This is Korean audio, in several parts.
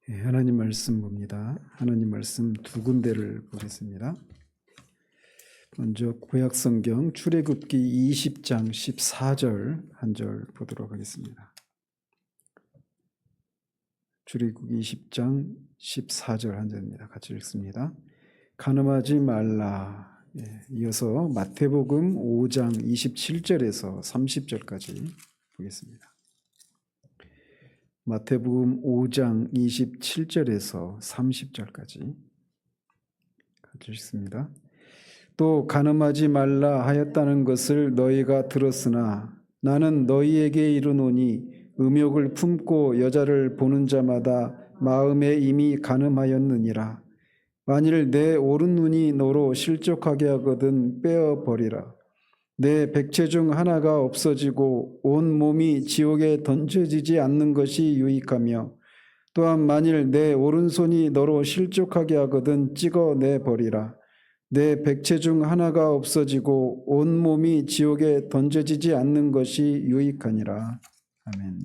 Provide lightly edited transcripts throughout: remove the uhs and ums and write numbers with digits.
하나님 말씀 봅니다. 하나님 말씀 두 군데를 보겠습니다. 먼저 구약성경 출애굽기 20장 14절 한 절 보도록 하겠습니다. 출애굽기 20장 14절 한 절입니다. 같이 읽습니다. 간음하지 말라. 이어서 마태복음 5장 27절에서 30절까지 보겠습니다. 마태복음 5장 27절에서 30절까지 같이 읽습니다. 또 간음하지 말라 하였다는 것을 너희가 들었으나 나는 너희에게 이르노니 음욕을 품고 여자를 보는 자마다 마음에 이미 간음하였느니라. 만일 내 오른눈이 너로 실족하게 하거든 빼어버리라. 내 백체 중 하나가 없어지고 온 몸이 지옥에 던져지지 않는 것이 유익하며 또한 만일 내 오른손이 너로 실족하게 하거든 찍어내버리라. 내 백체 중 하나가 없어지고 온 몸이 지옥에 던져지지 않는 것이 유익하니라. 아멘.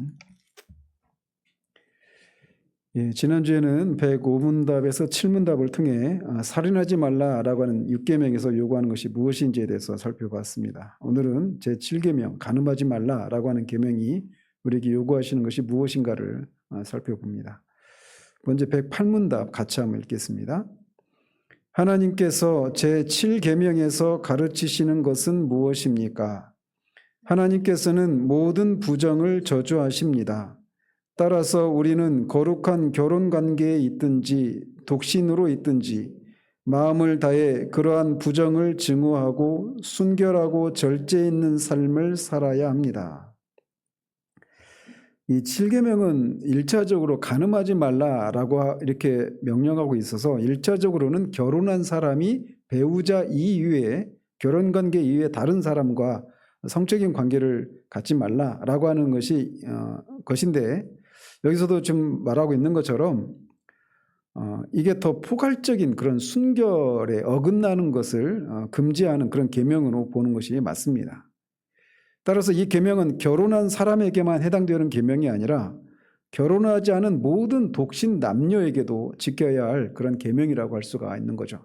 지난주에는 105문답에서 7문답을 통해 살인하지 말라라고 하는 6계명에서 요구하는 것이 무엇인지에 대해서 살펴봤습니다. 오늘은 제7계명 간음하지 말라라고 하는 계명이 우리에게 요구하시는 것이 무엇인가를 살펴봅니다. 먼저 108문답 같이 한번 읽겠습니다. 하나님께서 제7계명에서 가르치시는 것은 무엇입니까? 하나님께서는 모든 부정을 저주하십니다. 따라서 우리는 거룩한 결혼관계에 있든지 독신으로 있든지 마음을 다해 그러한 부정을 증오하고 순결하고 절제 있는 삶을 살아야 합니다. 이 7계명은 1차적으로 간음하지 말라라고 이렇게 명령하고 있어서 1차적으로는 결혼한 사람이 배우자 이외에 결혼관계 이외에 다른 사람과 성적인 관계를 갖지 말라라고 하는 것인데 여기서도 지금 말하고 있는 것처럼 이게 더 포괄적인 그런 순결에 어긋나는 것을 금지하는 그런 계명으로 보는 것이 맞습니다. 따라서 이 계명은 결혼한 사람에게만 해당되는 계명이 아니라 결혼하지 않은 모든 독신 남녀에게도 지켜야 할 그런 계명이라고 할 수가 있는 거죠.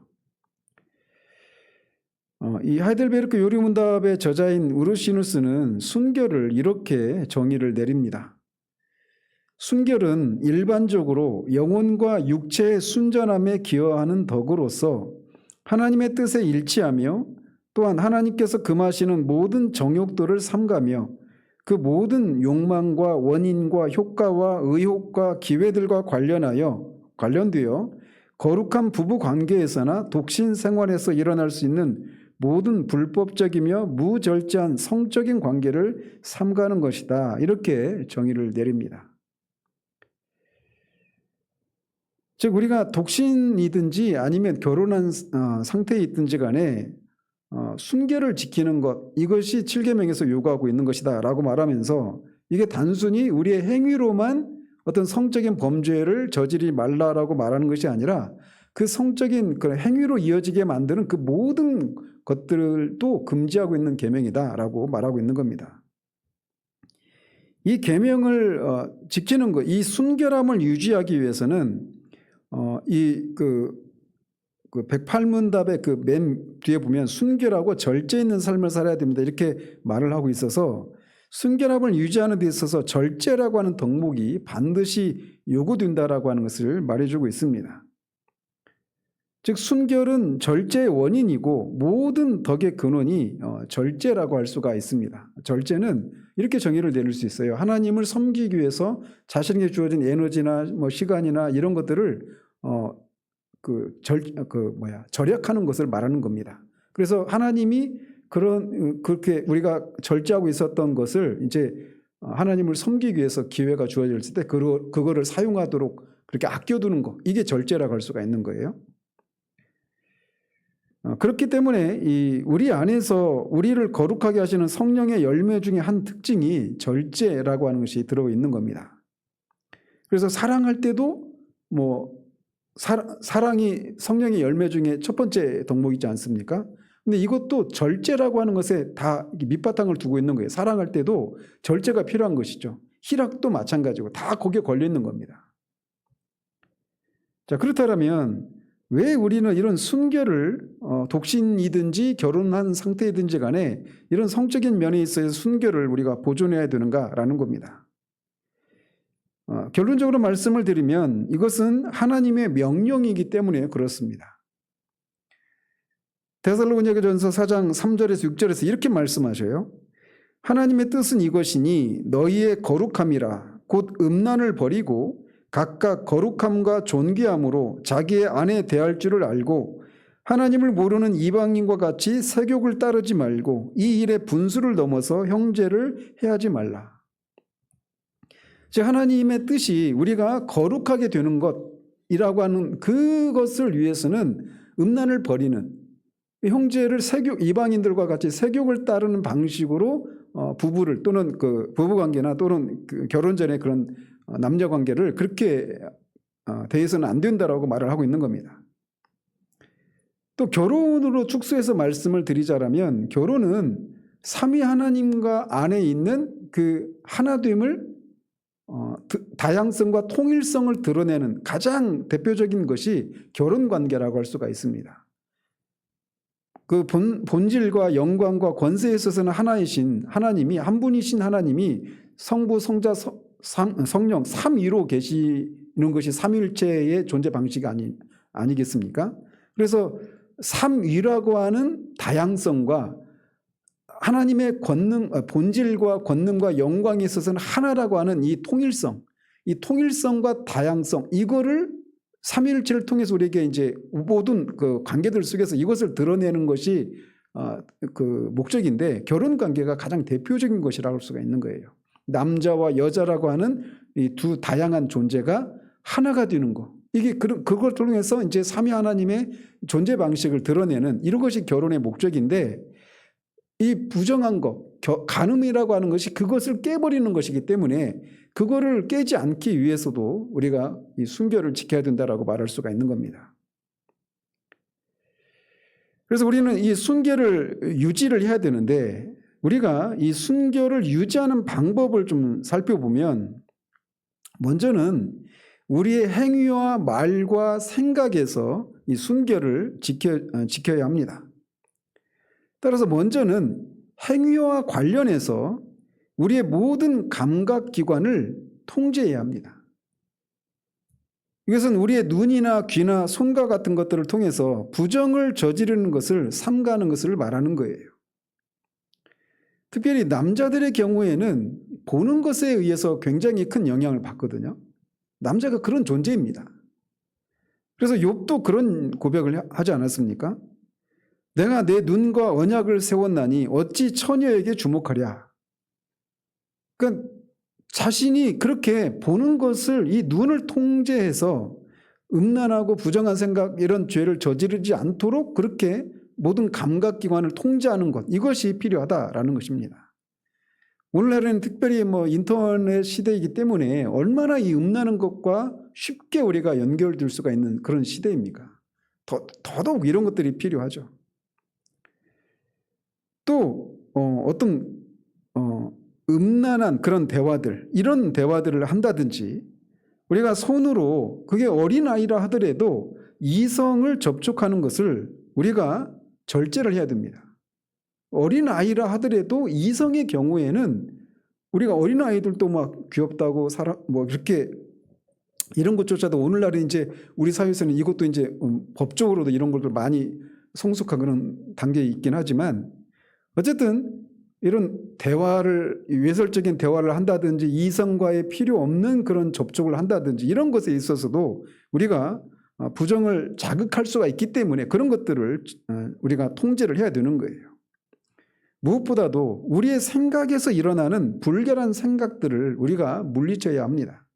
이 하이델베르크 요리문답의 저자인 우르시누스는 순결을 이렇게 정의를 내립니다. 순결은 일반적으로 영혼과 육체의 순전함에 기여하는 덕으로서 하나님의 뜻에 일치하며 또한 하나님께서 금하시는 모든 정욕들을 삼가며 그 모든 욕망과 원인과 효과와 의혹과 기회들과 관련되어 거룩한 부부 관계에서나 독신 생활에서 일어날 수 있는 모든 불법적이며 무절제한 성적인 관계를 삼가는 것이다. 이렇게 정의를 내립니다. 즉 우리가 독신이든지 아니면 결혼한 상태에 있든지 간에 순결을 지키는 것, 이것이 7계명에서 요구하고 있는 것이다 라고 말하면서 이게 단순히 우리의 행위로만 어떤 성적인 범죄를 저지르지 말라라고 말하는 것이 아니라 그 성적인 그 행위로 이어지게 만드는 그 모든 것들도 금지하고 있는 계명이다 라고 말하고 있는 겁니다. 이 계명을 지키는 것, 이 순결함을 유지하기 위해서는 이 108문답의 그 맨 뒤에 보면 순결하고 절제 있는 삶을 살아야 됩니다. 이렇게 말을 하고 있어서 순결함을 유지하는 데 있어서 절제라고 하는 덕목이 반드시 요구된다라고 하는 것을 말해주고 있습니다. 즉 순결은 절제의 원인이고 모든 덕의 근원이 절제라고 할 수가 있습니다. 절제는 이렇게 정의를 내릴 수 있어요. 하나님을 섬기기 위해서 자신에게 주어진 에너지나 시간이나 이런 것들을 절약하는 것을 말하는 겁니다. 그래서 하나님이 그렇게 우리가 절제하고 있었던 것을 이제 하나님을 섬기기 위해서 기회가 주어질 때 그거를 사용하도록 그렇게 아껴두는 것, 이게 절제라고 할 수가 있는 거예요. 그렇기 때문에 우리 안에서 우리를 거룩하게 하시는 성령의 열매 중에 한 특징이 절제라고 하는 것이 들어있는 겁니다. 그래서 사랑할 때도 사랑이 성령의 열매 중에 첫 번째 덕목이지 않습니까? 근데 이것도 절제라고 하는 것에 다 밑바탕을 두고 있는 거예요. 사랑할 때도 절제가 필요한 것이죠. 희락도 마찬가지고 다 거기에 걸려 있는 겁니다. 자, 그렇다면 왜 우리는 이런 순결을 독신이든지 결혼한 상태이든지 간에 이런 성적인 면에 있어서 순결을 우리가 보존해야 되는가라는 겁니다. 결론적으로 말씀을 드리면 이것은 하나님의 명령이기 때문에 그렇습니다. 데살로니가전서 4장 3절에서 6절에서 이렇게 말씀하셔요. 하나님의 뜻은 이것이니 너희의 거룩함이라 곧 음란을 버리고 각각 거룩함과 존귀함으로 자기의 아내 대할 줄을 알고 하나님을 모르는 이방인과 같이 세욕을 따르지 말고 이 일에 분수를 넘어서 형제를 해하지 말라. 즉 하나님의 뜻이 우리가 거룩하게 되는 것이라고 하는 그것을 위해서는 음란을 버리는 형제를 이방인들과 같이 세욕을 따르는 방식으로 부부를 또는 그 부부관계나 또는 그 결혼 전에 그런 남녀관계를 그렇게 대해서는 안 된다라고 말을 하고 있는 겁니다. 또 결혼으로 축소해서 말씀을 드리자면 결혼은 삼위 하나님과 안에 있는 그 하나됨을 다양성과 통일성을 드러내는 가장 대표적인 것이 결혼관계라고 할 수가 있습니다. 그 본질과 영광과 권세에 있어서는 하나이신 하나님이 한 분이신 하나님이 성부, 성자, 성령 삼위로 계시는 것이 삼일체의 존재 방식이 아니겠습니까? 그래서 삼위라고 하는 다양성과 하나님의 권능, 본질과 권능과 영광에 있어서는 하나라고 하는 이 통일성, 이 통일성과 다양성, 이거를 삼위일체를 통해서 우리에게 이제 모든 그 관계들 속에서 이것을 드러내는 것이 그 목적인데 결혼 관계가 가장 대표적인 것이라고 할 수가 있는 거예요. 남자와 여자라고 하는 이 두 다양한 존재가 하나가 되는 거. 이게 그걸 통해서 이제 삼위 하나님의 존재 방식을 드러내는 이런 것이 결혼의 목적인데 이 부정한 것, 간음이라고 하는 것이 그것을 깨버리는 것이기 때문에 그거를 깨지 않기 위해서도 우리가 이 순결을 지켜야 된다라고 말할 수가 있는 겁니다. 그래서 우리는 이 순결을 유지를 해야 되는데 우리가 이 순결을 유지하는 방법을 좀 살펴보면 먼저는 우리의 행위와 말과 생각에서 이 순결을 지켜야 합니다. 따라서 먼저는 행위와 관련해서 우리의 모든 감각기관을 통제해야 합니다. 이것은 우리의 눈이나 귀나 손과 같은 것들을 통해서 부정을 저지르는 것을 삼가하는 것을 말하는 거예요. 특별히 남자들의 경우에는 보는 것에 의해서 굉장히 큰 영향을 받거든요. 남자가 그런 존재입니다. 그래서 욥도 그런 고백을 하지 않았습니까? 내가 내 눈과 언약을 세웠나니 어찌 처녀에게 주목하랴. 그러니까 자신이 그렇게 보는 것을 이 눈을 통제해서 음란하고 부정한 생각 이런 죄를 저지르지 않도록 그렇게 모든 감각기관을 통제하는 것 이것이 필요하다라는 것입니다. 오늘날에는 특별히 인터넷 시대이기 때문에 얼마나 이 음란한 것과 쉽게 우리가 연결될 수가 있는 그런 시대입니까? 더더욱 이런 것들이 필요하죠. 또 어떤 음란한 그런 대화들 이런 대화들을 한다든지 우리가 손으로 그게 어린아이라 하더라도 이성을 접촉하는 것을 우리가 절제를 해야 됩니다. 어린아이라 하더라도 이성의 경우에는 우리가 어린아이들도 막 귀엽다고 이렇게 이런 것조차도 오늘날에 이제 우리 사회에서는 이것도 이제 법적으로도 이런 것들 많이 성숙한 그런 단계에 있긴 하지만 어쨌든 이런 대화를 외설적인 대화를 한다든지 이성과의 필요 없는 그런 접촉을 한다든지 이런 것에 있어서도 우리가 부정을 자극할 수가 있기 때문에 그런 것들을 우리가 통제를 해야 되는 거예요. 무엇보다도 우리의 생각에서 일어나는 불결한 생각들을 우리가 물리쳐야 합니다.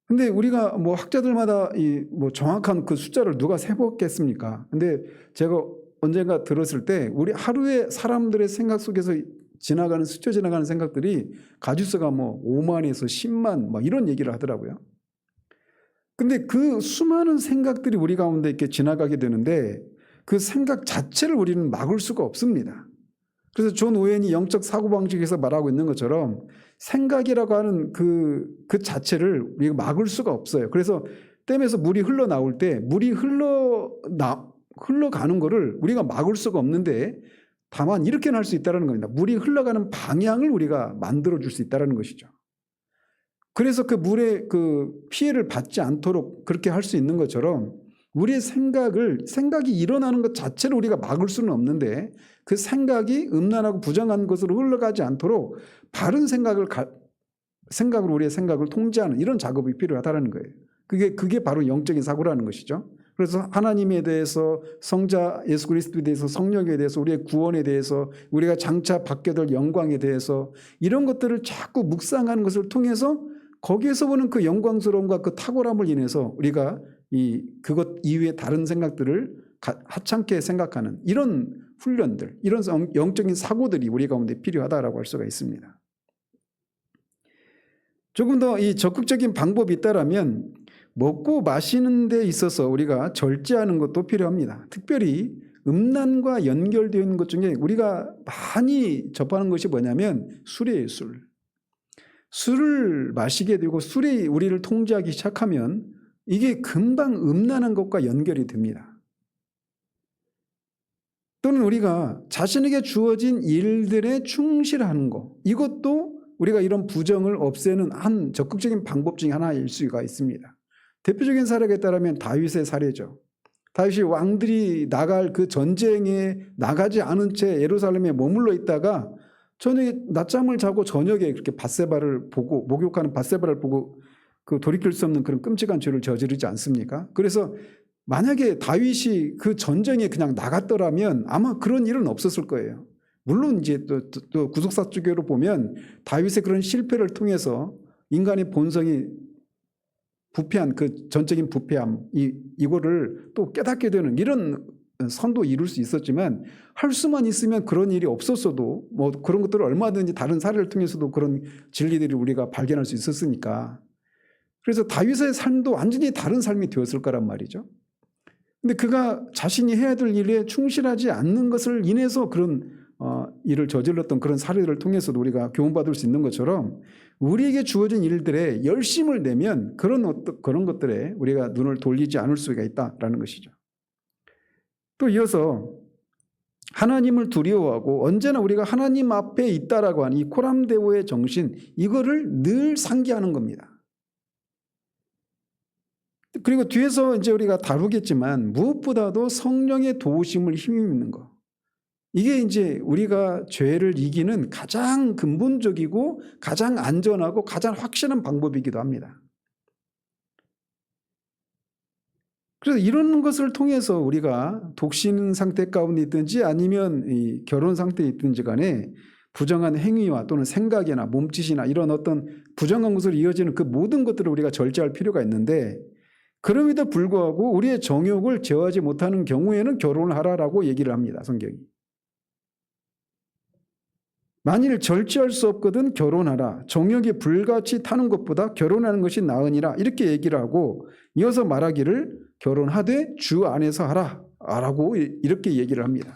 근데 우리가 학자들마다 정확한 그 숫자를 누가 세봤겠습니까? 근데 제가 언젠가 들었을 때 우리 하루에 사람들의 생각 속에서 스쳐 지나가는 생각들이 가지수가 5만에서 10만 이런 얘기를 하더라고요. 근데 그 수많은 생각들이 우리 가운데 이렇게 지나가게 되는데 그 생각 자체를 우리는 막을 수가 없습니다. 그래서 존 오웬이 영적 사고방식에서 말하고 있는 것처럼 생각이라고 하는 그 자체를 우리가 막을 수가 없어요. 그래서 댐에서 물이 흘러나올 때 물이 흘러가는 거를 우리가 막을 수가 없는데 다만 이렇게는 할 수 있다는 겁니다. 물이 흘러가는 방향을 우리가 만들어줄 수 있다는 것이죠. 그래서 그 물의 그 피해를 받지 않도록 그렇게 할 수 있는 것처럼 우리의 생각이 일어나는 것 자체를 우리가 막을 수는 없는데 그 생각이 음란하고 부정한 것으로 흘러가지 않도록 바른 생각으로 우리의 생각을 통제하는 이런 작업이 필요하다는 거예요. 그게 바로 영적인 사고라는 것이죠. 그래서 하나님에 대해서, 성자 예수 그리스도에 대해서, 성령에 대해서, 우리의 구원에 대해서, 우리가 장차 받게 될 영광에 대해서 이런 것들을 자꾸 묵상하는 것을 통해서 거기에서 보는 그 영광스러움과 그 탁월함을 인해서 우리가 그것 이외의 다른 생각들을 하찮게 생각하는 이런 훈련들, 이런 영적인 사고들이 우리 가운데 필요하다라고 할 수가 있습니다. 조금 더 이 적극적인 방법이 있다라면 먹고 마시는 데 있어서 우리가 절제하는 것도 필요합니다. 특별히 음란과 연결되어 있는 것 중에 우리가 많이 접하는 것이 뭐냐면 술이에요. 술을 마시게 되고 술이 우리를 통제하기 시작하면 이게 금방 음란한 것과 연결이 됩니다. 또는 우리가 자신에게 주어진 일들에 충실하는 것, 이것도 우리가 이런 부정을 없애는 한 적극적인 방법 중에 하나일 수가 있습니다. 대표적인 사례가 있다면 다윗의 사례죠. 다윗이 왕들이 나갈 그 전쟁에 나가지 않은 채 예루살렘에 머물러 있다가 저녁에 낮잠을 자고 저녁에 그렇게 밧세바를 보고 목욕하는 밧세바를 보고 그 돌이킬 수 없는 그런 끔찍한 죄를 저지르지 않습니까? 그래서 만약에 다윗이 그 전쟁에 그냥 나갔더라면 아마 그런 일은 없었을 거예요. 물론 이제 또 구속사주교로 보면 다윗의 그런 실패를 통해서 인간의 본성이 부패한 그 전적인 부패함 이거를 또 깨닫게 되는 이런 선도 이룰 수 있었지만 할 수만 있으면 그런 일이 없었어도 뭐 그런 것들을 얼마든지 다른 사례를 통해서도 그런 진리들이 우리가 발견할 수 있었으니까 그래서 다윗의 삶도 완전히 다른 삶이 되었을 거란 말이죠. 근데 그가 자신이 해야 될 일에 충실하지 않는 것을 인해서 그런 일을 저질렀던 그런 사례를 통해서도 우리가 교훈받을 수 있는 것처럼 우리에게 주어진 일들에 열심을 내면 그런 것들에 우리가 눈을 돌리지 않을 수가 있다라는 것이죠. 또 이어서 하나님을 두려워하고 언제나 우리가 하나님 앞에 있다라고 하는 이 코람데오의 정신, 이거를 늘 상기하는 겁니다. 그리고 뒤에서 이제 우리가 다루겠지만 무엇보다도 성령의 도우심을 힘입는 것. 이게 이제 우리가 죄를 이기는 가장 근본적이고 가장 안전하고 가장 확실한 방법이기도 합니다. 그래서 이런 것을 통해서 우리가 독신 상태 가운데 있든지 아니면 이 결혼 상태에 있든지 간에 부정한 행위와 또는 생각이나 몸짓이나 이런 어떤 부정한 것으로 이어지는 그 모든 것들을 우리가 절제할 필요가 있는데 그럼에도 불구하고 우리의 정욕을 제어하지 못하는 경우에는 결혼을 하라라고 얘기를 합니다. 성경이. 만일 절제할 수 없거든 결혼하라. 정욕이 불같이 타는 것보다 결혼하는 것이 나으니라. 이렇게 얘기를 하고 이어서 말하기를 결혼하되 주 안에서 하라. 라고 이렇게 얘기를 합니다.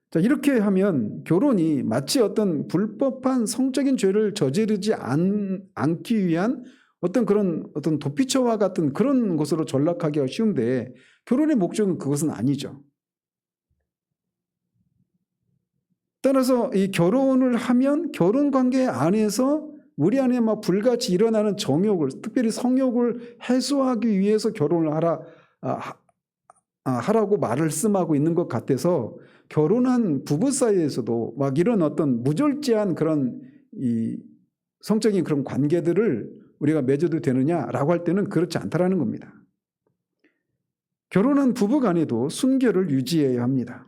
자, 이렇게 하면 결혼이 마치 어떤 불법한 성적인 죄를 저지르지 않기 위한 어떤 도피처와 같은 그런 것으로 전락하기가 쉬운데 결혼의 목적은 그것은 아니죠. 따라서 이 결혼을 하면 결혼 관계 안에서 우리 안에 막 불같이 일어나는 정욕을 특별히 성욕을 해소하기 위해서 결혼을 하라고 말씀하고 있는 것 같아서 결혼한 부부 사이에서도 막 이런 어떤 무절제한 그런 이 성적인 그런 관계들을 우리가 맺어도 되느냐라고 할 때는 그렇지 않다라는 겁니다. 결혼한 부부 간에도 순결을 유지해야 합니다.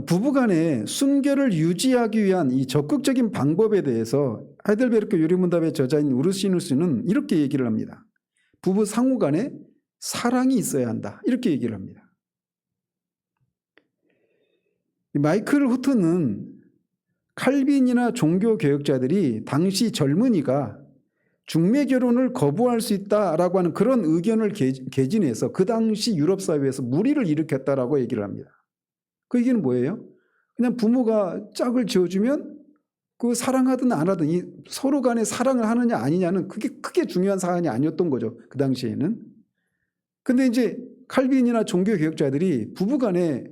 부부간의 순결을 유지하기 위한 이 적극적인 방법에 대해서 하이델베르크 유리문답의 저자인 우르시누스는 이렇게 얘기를 합니다. 부부 상호간에 사랑이 있어야 한다. 이렇게 얘기를 합니다. 마이클 후트는 칼빈이나 종교개혁자들이 당시 젊은이가 중매 결혼을 거부할 수 있다라고 하는 그런 의견을 개진해서 그 당시 유럽 사회에서 물의를 일으켰다라고 얘기를 합니다. 그 얘기는 뭐예요? 그냥 부모가 짝을 지어주면 그 사랑하든 안 하든 이 서로 간에 사랑을 하느냐 아니냐는 그게 크게 중요한 사안이 아니었던 거죠. 그 당시에는. 근데 이제 칼빈이나 종교 개혁자들이 부부 간에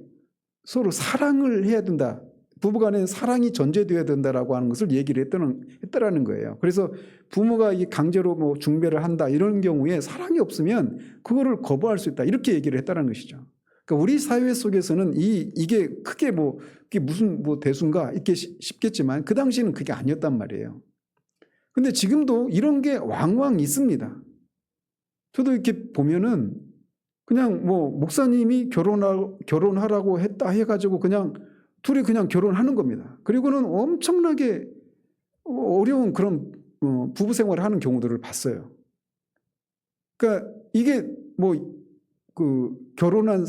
서로 사랑을 해야 된다. 부부 간에 사랑이 전제되어야 된다라고 하는 것을 얘기를 했더라는 거예요. 그래서 부모가 강제로 뭐 중배를 한다 이런 경우에 사랑이 없으면 그거를 거부할 수 있다. 이렇게 얘기를 했다는 것이죠. 그러니까 우리 사회 속에서는 이게 크게 그게 무슨 대수인가 이렇게 싶겠지만 그 당시에는 그게 아니었단 말이에요. 근데 지금도 이런 게 왕왕 있습니다. 저도 이렇게 보면은 그냥 목사님이 결혼하라고 했다 해가지고 그냥 둘이 그냥 결혼하는 겁니다. 그리고는 엄청나게 어려운 그런 부부 생활을 하는 경우들을 봤어요. 그러니까 이게 결혼한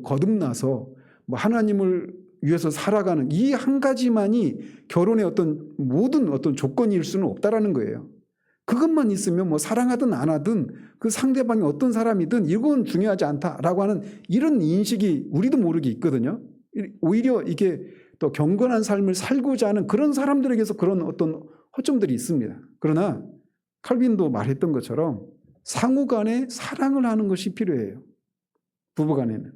거듭나서 하나님을 위해서 살아가는 이 한 가지만이 결혼의 모든 조건일 수는 없다라는 거예요. 그것만 있으면 사랑하든 안 하든 그 상대방이 어떤 사람이든 이건 중요하지 않다라고 하는 이런 인식이 우리도 모르게 있거든요. 오히려 이게 또 경건한 삶을 살고자 하는 그런 사람들에게서 그런 허점들이 있습니다. 그러나 칼빈도 말했던 것처럼 상호 간에 사랑을 하는 것이 필요해요. 부부 간에는.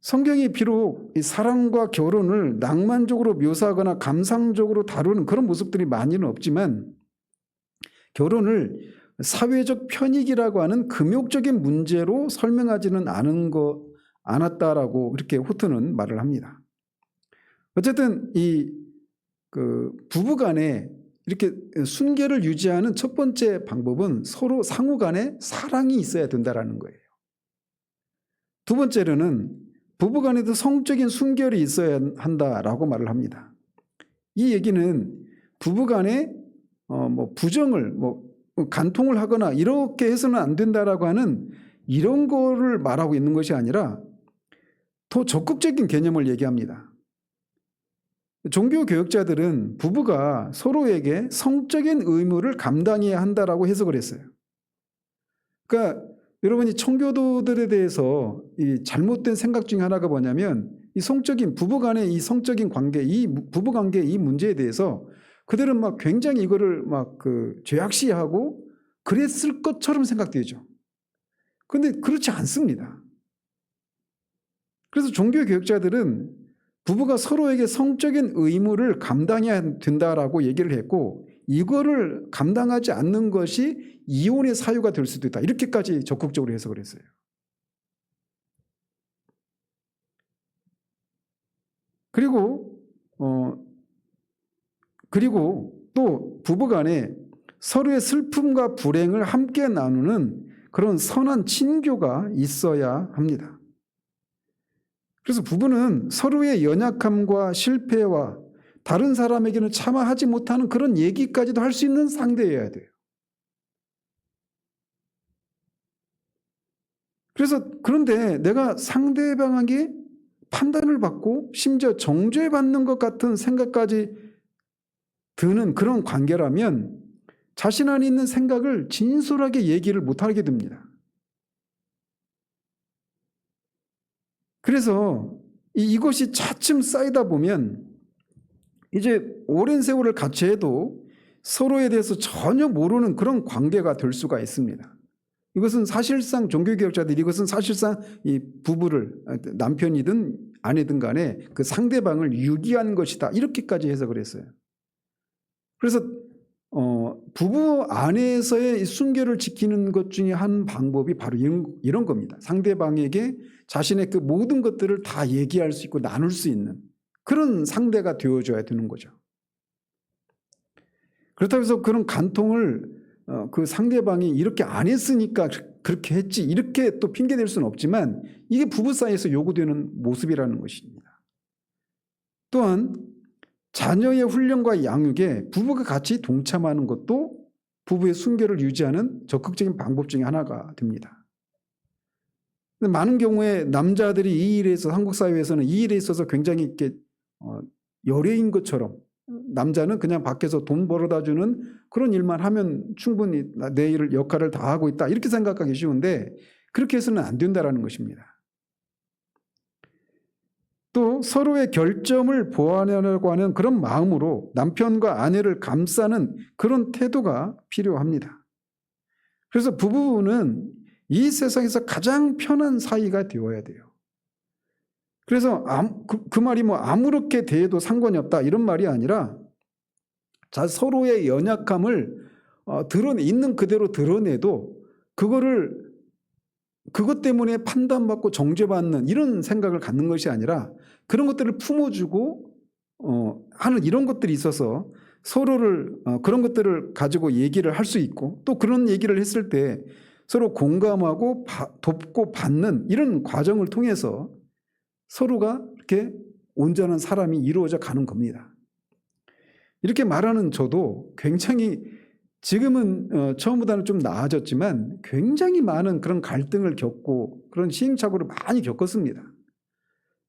성경이 비록 이 사랑과 결혼을 낭만적으로 묘사하거나 감상적으로 다루는 그런 모습들이 많이는 없지만 결혼을 사회적 편익이라고 하는 금욕적인 문제로 설명하지는 않았다라고 이렇게 호트는 말을 합니다. 어쨌든 부부 간에 이렇게 순결을 유지하는 첫 번째 방법은 서로 상호 간에 사랑이 있어야 된다라는 거예요. 두 번째로는 부부 간에도 성적인 순결이 있어야 한다라고 말을 합니다. 이 얘기는 부부 간에 부정을 간통을 하거나 이렇게 해서는 안 된다라고 하는 이런 거를 말하고 있는 것이 아니라 더 적극적인 개념을 얘기합니다. 종교 교육자들은 부부가 서로에게 성적인 의무를 감당해야 한다라고 해석을 했어요. 그러니까 여러분이 청교도들에 대해서 이 잘못된 생각 중에 하나가 뭐냐면 이 성적인 부부 간의 이 성적인 관계, 이 부부 관계 이 문제에 대해서 그들은 굉장히 이거를 죄악시하고 그랬을 것처럼 생각되죠. 그런데 그렇지 않습니다. 그래서 종교 교육자들은 부부가 서로에게 성적인 의무를 감당해야 된다라고 얘기를 했고 이거를 감당하지 않는 것이 이혼의 사유가 될 수도 있다. 이렇게까지 적극적으로 해석을 했어요. 그리고 또 부부 간에 서로의 슬픔과 불행을 함께 나누는 그런 선한 친교가 있어야 합니다. 그래서 부부는 서로의 연약함과 실패와 다른 사람에게는 차마 하지 못하는 그런 얘기까지도 할 수 있는 상대여야 돼요. 그런데 내가 상대방에게 판단을 받고 심지어 정죄받는 것 같은 생각까지 드는 그런 관계라면 자신 안에 있는 생각을 진솔하게 얘기를 못하게 됩니다. 그래서 이것이 차츰 쌓이다 보면 이제 오랜 세월을 같이 해도 서로에 대해서 전혀 모르는 그런 관계가 될 수가 있습니다. 이것은 사실상 종교개혁자들이 이것은 사실상 이 부부를 남편이든 아내든 간에 그 상대방을 유기한 것이다. 이렇게까지 해석을 했어요. 그래서 부부 안에서의 순결을 지키는 것 중에 한 방법이 바로 이런 겁니다. 상대방에게 자신의 그 모든 것들을 다 얘기할 수 있고 나눌 수 있는 그런 상대가 되어줘야 되는 거죠. 그렇다고 해서 그런 간통을 그 상대방이 이렇게 안 했으니까 그렇게 했지 이렇게 또 핑계댈 수는 없지만 이게 부부 사이에서 요구되는 모습이라는 것입니다. 또한 자녀의 훈련과 양육에 부부가 같이 동참하는 것도 부부의 순결을 유지하는 적극적인 방법 중에 하나가 됩니다. 많은 경우에 남자들이 이 일에 있어서 한국 사회에서는 이 일에 있어서 굉장히 이렇게 열애인 것처럼 남자는 그냥 밖에서 돈 벌어다 주는 그런 일만 하면 충분히 내 역할을 다 하고 있다 이렇게 생각하기 쉬운데 그렇게 해서는 안 된다라는 것입니다. 또 서로의 결점을 보완하려고 하는 그런 마음으로 남편과 아내를 감싸는 그런 태도가 필요합니다. 그래서 부부는 이 세상에서 가장 편한 사이가 되어야 돼요. 그래서 그 말이 뭐 아무렇게 대해도 상관이 없다 이런 말이 아니라 서로의 연약함을 있는 그대로 드러내도 그것 때문에 판단받고 정죄받는 이런 생각을 갖는 것이 아니라 그런 것들을 품어주고 하는 이런 것들이 있어서 서로를 그런 것들을 가지고 얘기를 할 수 있고 또 그런 얘기를 했을 때 서로 공감하고 돕고 받는 이런 과정을 통해서 서로가 이렇게 온전한 사람이 이루어져 가는 겁니다. 이렇게 말하는 저도 굉장히 지금은 처음보다는 좀 나아졌지만 굉장히 많은 그런 갈등을 겪고 그런 시행착오를 많이 겪었습니다.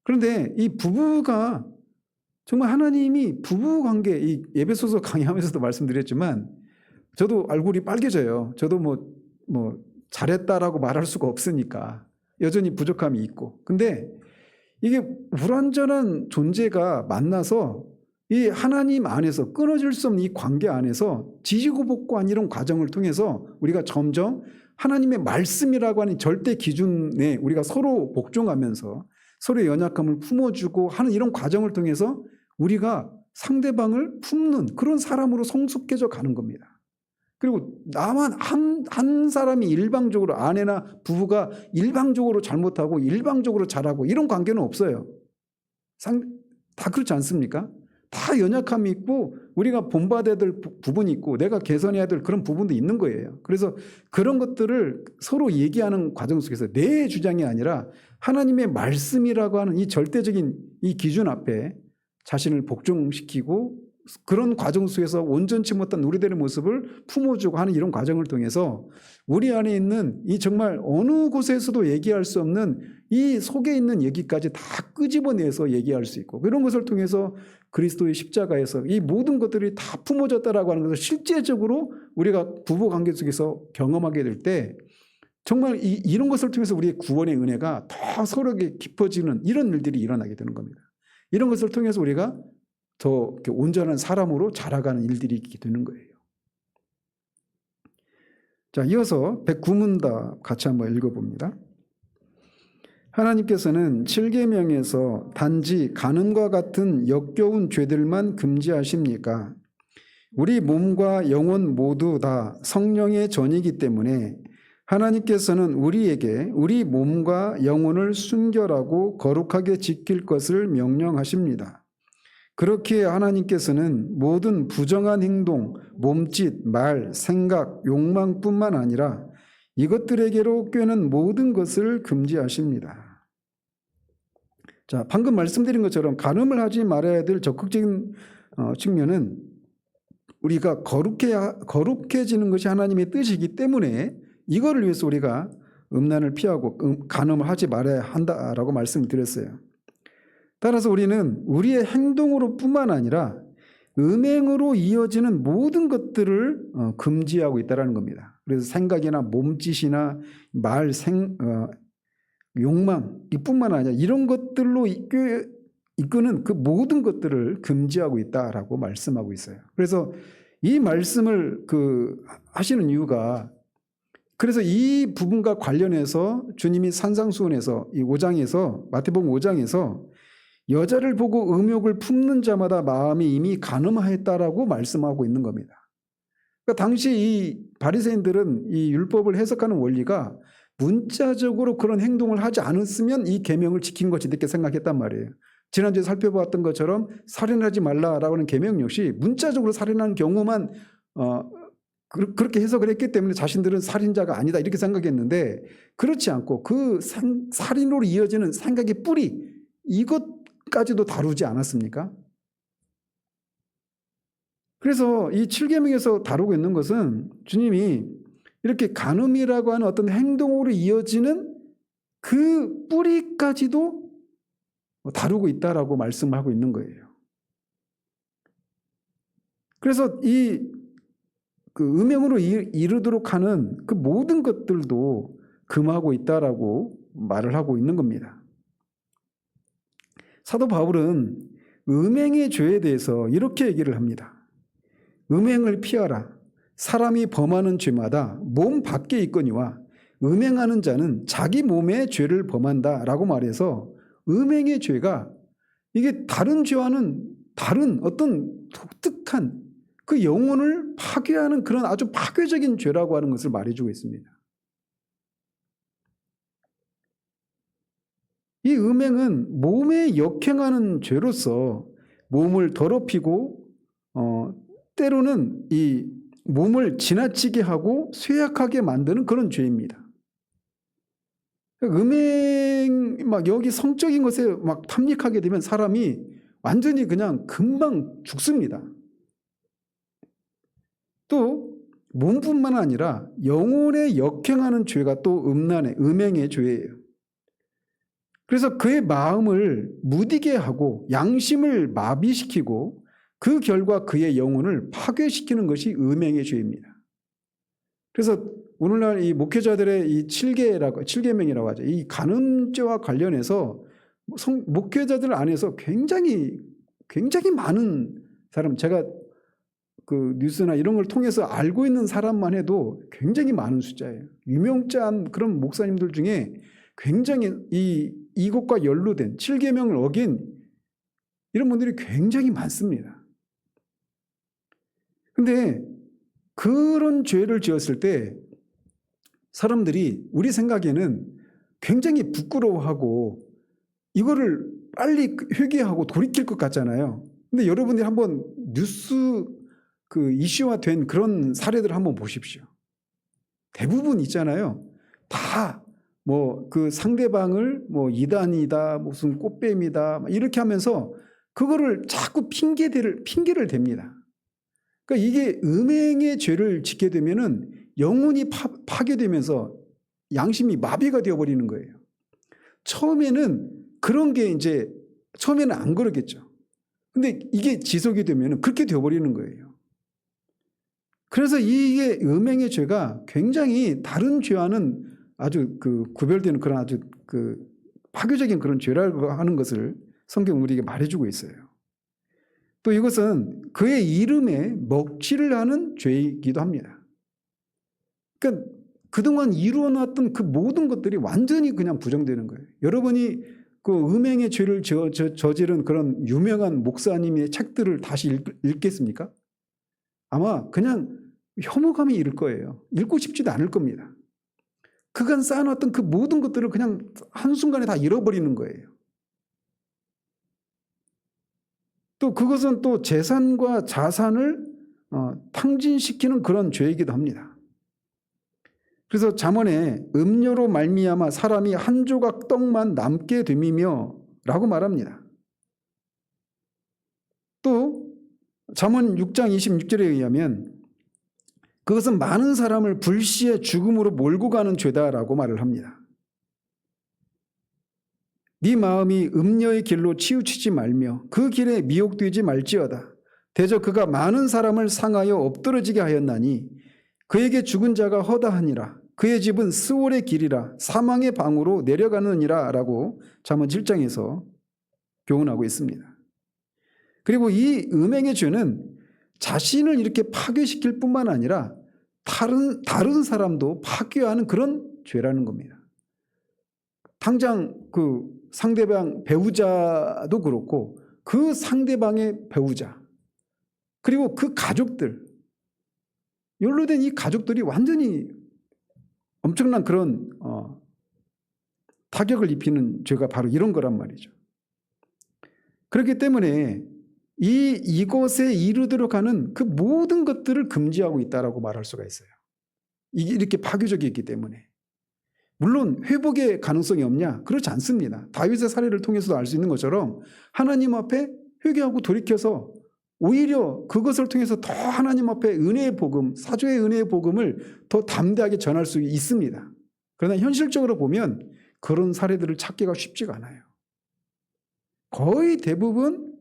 그런데 이 부부가 정말 하나님이 부부관계, 이 에베소서 강의하면서도 말씀드렸지만 저도 얼굴이 빨개져요. 저도 뭐 잘했다라고 말할 수가 없으니까 여전히 부족함이 있고. 근데 이게 불완전한 존재가 만나서 이 하나님 안에서 끊어질 수 없는 이 관계 안에서 지지고 볶고한 이런 과정을 통해서 우리가 점점 하나님의 말씀이라고 하는 절대 기준에 우리가 서로 복종하면서 서로의 연약함을 품어주고 하는 이런 과정을 통해서 우리가 상대방을 품는 그런 사람으로 성숙해져 가는 겁니다. 그리고 나만 한 사람이 일방적으로 아내나 부부가 일방적으로 잘못하고 일방적으로 잘하고 이런 관계는 없어요. 다 그렇지 않습니까? 다 연약함이 있고 우리가 본받아야 될 부분이 있고 내가 개선해야 될 그런 부분도 있는 거예요. 그래서 그런 것들을 서로 얘기하는 과정 속에서 내 주장이 아니라 하나님의 말씀이라고 하는 이 절대적인 이 기준 앞에 자신을 복종시키고 그런 과정 속에서 온전치 못한 우리들의 모습을 품어주고 하는 이런 과정을 통해서 우리 안에 있는 이 정말 어느 곳에서도 얘기할 수 없는 이 속에 있는 얘기까지 다 끄집어내서 얘기할 수 있고 그런 것을 통해서 그리스도의 십자가에서 이 모든 것들이 다 품어졌다라고 하는 것을 실제적으로 우리가 부부관계 속에서 경험하게 될 때 정말 이런 것을 통해서 우리의 구원의 은혜가 더 서로에게 깊어지는 이런 일들이 일어나게 되는 겁니다. 이런 것을 통해서 우리가 더 온전한 사람으로 자라가는 일들이 있게 되는 거예요. 자, 이어서 109문답 같이 한번 읽어봅니다. 하나님께서는 7계명에서 단지 간음과 같은 역겨운 죄들만 금지하십니까? 우리 몸과 영혼 모두 다 성령의 전이기 때문에 하나님께서는 우리에게 우리 몸과 영혼을 순결하고 거룩하게 지킬 것을 명령하십니다. 그렇기에 하나님께서는 모든 부정한 행동, 몸짓, 말, 생각, 욕망뿐만 아니라 이것들에게로 꿰는 모든 것을 금지하십니다. 자, 방금 말씀드린 것처럼 간음을 하지 말아야 될 적극적인 측면은 우리가 거룩해지는 것이 하나님의 뜻이기 때문에 이거를 위해서 우리가 음란을 피하고 간음을 하지 말아야 한다라고 말씀을 드렸어요. 따라서 우리는 우리의 행동으로 뿐만 아니라 음행으로 이어지는 모든 것들을 금지하고 있다는 겁니다. 그래서 생각이나 몸짓이나 말, 욕망 이뿐만 아니라 이런 것들로 이끄는 그 모든 것들을 금지하고 있다라고 말씀하고 있어요. 그래서 이 말씀을 하시는 이유가 그래서 이 부분과 관련해서 주님이 산상수훈에서 이 5장에서 마태복음 5장에서 여자를 보고 음욕을 품는 자마다 마음이 이미 간음하였다라고 말씀하고 있는 겁니다. 그러니까 당시 이 바리새인들은 이 율법을 해석하는 원리가 문자적으로 그런 행동을 하지 않았으면 이 계명을 지킨 것이 이렇게 생각했단 말이에요. 지난주에 살펴보았던 것처럼 살인하지 말라라고 하는 계명 역시 문자적으로 살인한 경우만 그렇게 해석을 했기 때문에 자신들은 살인자가 아니다 이렇게 생각했는데 그렇지 않고 그 살인으로 이어지는 생각의 뿌리 이것까지도 다루지 않았습니까? 그래서 이 7계명에서 다루고 있는 것은 주님이 이렇게 간음이라고 하는 어떤 행동으로 이어지는 그 뿌리까지도 다루고 있다라고 말씀을 하고 있는 거예요. 그래서 그 음행으로 이르도록 하는 그 모든 것들도 금하고 있다라고 말을 하고 있는 겁니다. 사도 바울은 음행의 죄에 대해서 이렇게 얘기를 합니다. 음행을 피하라. 사람이 범하는 죄마다 몸 밖에 있거니와 음행하는 자는 자기 몸의 죄를 범한다라고 말해서 음행의 죄가 이게 다른 죄와는 다른 어떤 독특한 그 영혼을 파괴하는 그런 아주 파괴적인 죄라고 하는 것을 말해주고 있습니다. 이 음행은 몸에 역행하는 죄로서 몸을 더럽히고 때로는 이 몸을 지나치게 하고 쇠약하게 만드는 그런 죄입니다. 음행 막 여기 성적인 것에 막 탐닉하게 되면 사람이 완전히 그냥 금방 죽습니다. 또 몸뿐만 아니라 영혼에 역행하는 죄가 또 음행의 죄예요. 그래서 그의 마음을 무디게 하고 양심을 마비시키고 그 결과 그의 영혼을 파괴시키는 것이 음행의 죄입니다. 그래서 오늘날 이 목회자들의 이 7계명이라고 하죠. 이 간음죄와 관련해서 목회자들 안에서 굉장히 많은 사람, 제가 그 뉴스나 이런 걸 통해서 알고 있는 사람만 해도 굉장히 많은 숫자예요. 유명한 그런 목사님들 중에 굉장히 이것과 연루된 7계명을 어긴 이런 분들이 굉장히 많습니다. 근데 그런 죄를 지었을 때 사람들이 우리 생각에는 굉장히 부끄러워하고 이거를 빨리 회개하고 돌이킬 것 같잖아요. 근데 여러분들이 한번 뉴스 그 이슈화된 그런 사례들을 한번 보십시오. 대부분 있잖아요. 다 뭐 그 상대방을 뭐 이단이다, 무슨 꽃뱀이다 이렇게 하면서 그거를 자꾸 핑계를 댑니다. 그러니까 이게 음행의 죄를 짓게 되면은 영혼이 파괴되면서 양심이 마비가 되어버리는 거예요. 처음에는 그런 게 이제 처음에는 안 그러겠죠. 근데 이게 지속이 되면은 그렇게 되어버리는 거예요. 그래서 이게 음행의 죄가 굉장히 다른 죄와는 아주 그 구별되는 그런 아주 그 파괴적인 그런 죄라고 하는 것을 성경 우리에게 말해주고 있어요. 또 이것은 그의 이름에 먹칠을 하는 죄이기도 합니다. 그러니까 그동안 이루어놨던 그 모든 것들이 완전히 그냥 부정되는 거예요. 여러분이 그 음행의 죄를 저지른 그런 유명한 목사님의 책들을 다시 읽겠습니까? 아마 그냥 혐오감이 일 거예요. 읽고 싶지도 않을 겁니다. 그간 쌓아놨던 그 모든 것들을 그냥 한순간에 다 잃어버리는 거예요. 또 그것은 또 재산과 자산을 탕진시키는 그런 죄이기도 합니다. 그래서 잠언에 음료로 말미암아 사람이 한 조각 떡만 남게 됨이며 라고 말합니다. 또 잠언 6장 26절에 의하면 그것은 많은 사람을 불시에 죽음으로 몰고 가는 죄다라고 말을 합니다. 네 마음이 음녀의 길로 치우치지 말며 그 길에 미혹되지 말지어다. 대저 그가 많은 사람을 상하여 엎드러지게 하였나니 그에게 죽은 자가 허다하니라. 그의 집은 스올의 길이라 사망의 방으로 내려가느니라 라고 잠언 7장에서 교훈하고 있습니다. 그리고 이 음행의 죄는 자신을 이렇게 파괴시킬 뿐만 아니라 다른 사람도 파괴하는 그런 죄라는 겁니다. 당장 그 상대방 배우자도 그렇고 그 상대방의 배우자 그리고 그 가족들 연루된 이 가족들이 완전히 엄청난 그런 타격을 입히는 죄가 바로 이런 거란 말이죠. 그렇기 때문에 이것에 이르도록 하는 그 모든 것들을 금지하고 있다라고 말할 수가 있어요. 이게 이렇게 파괴적이기 때문에. 물론 회복의 가능성이 없냐? 그렇지 않습니다. 다윗의 사례를 통해서도 알 수 있는 것처럼 하나님 앞에 회개하고 돌이켜서 오히려 그것을 통해서 더 하나님 앞에 은혜의 복음, 사조의 은혜의 복음을 더 담대하게 전할 수 있습니다. 그러나 현실적으로 보면 그런 사례들을 찾기가 쉽지가 않아요. 거의 대부분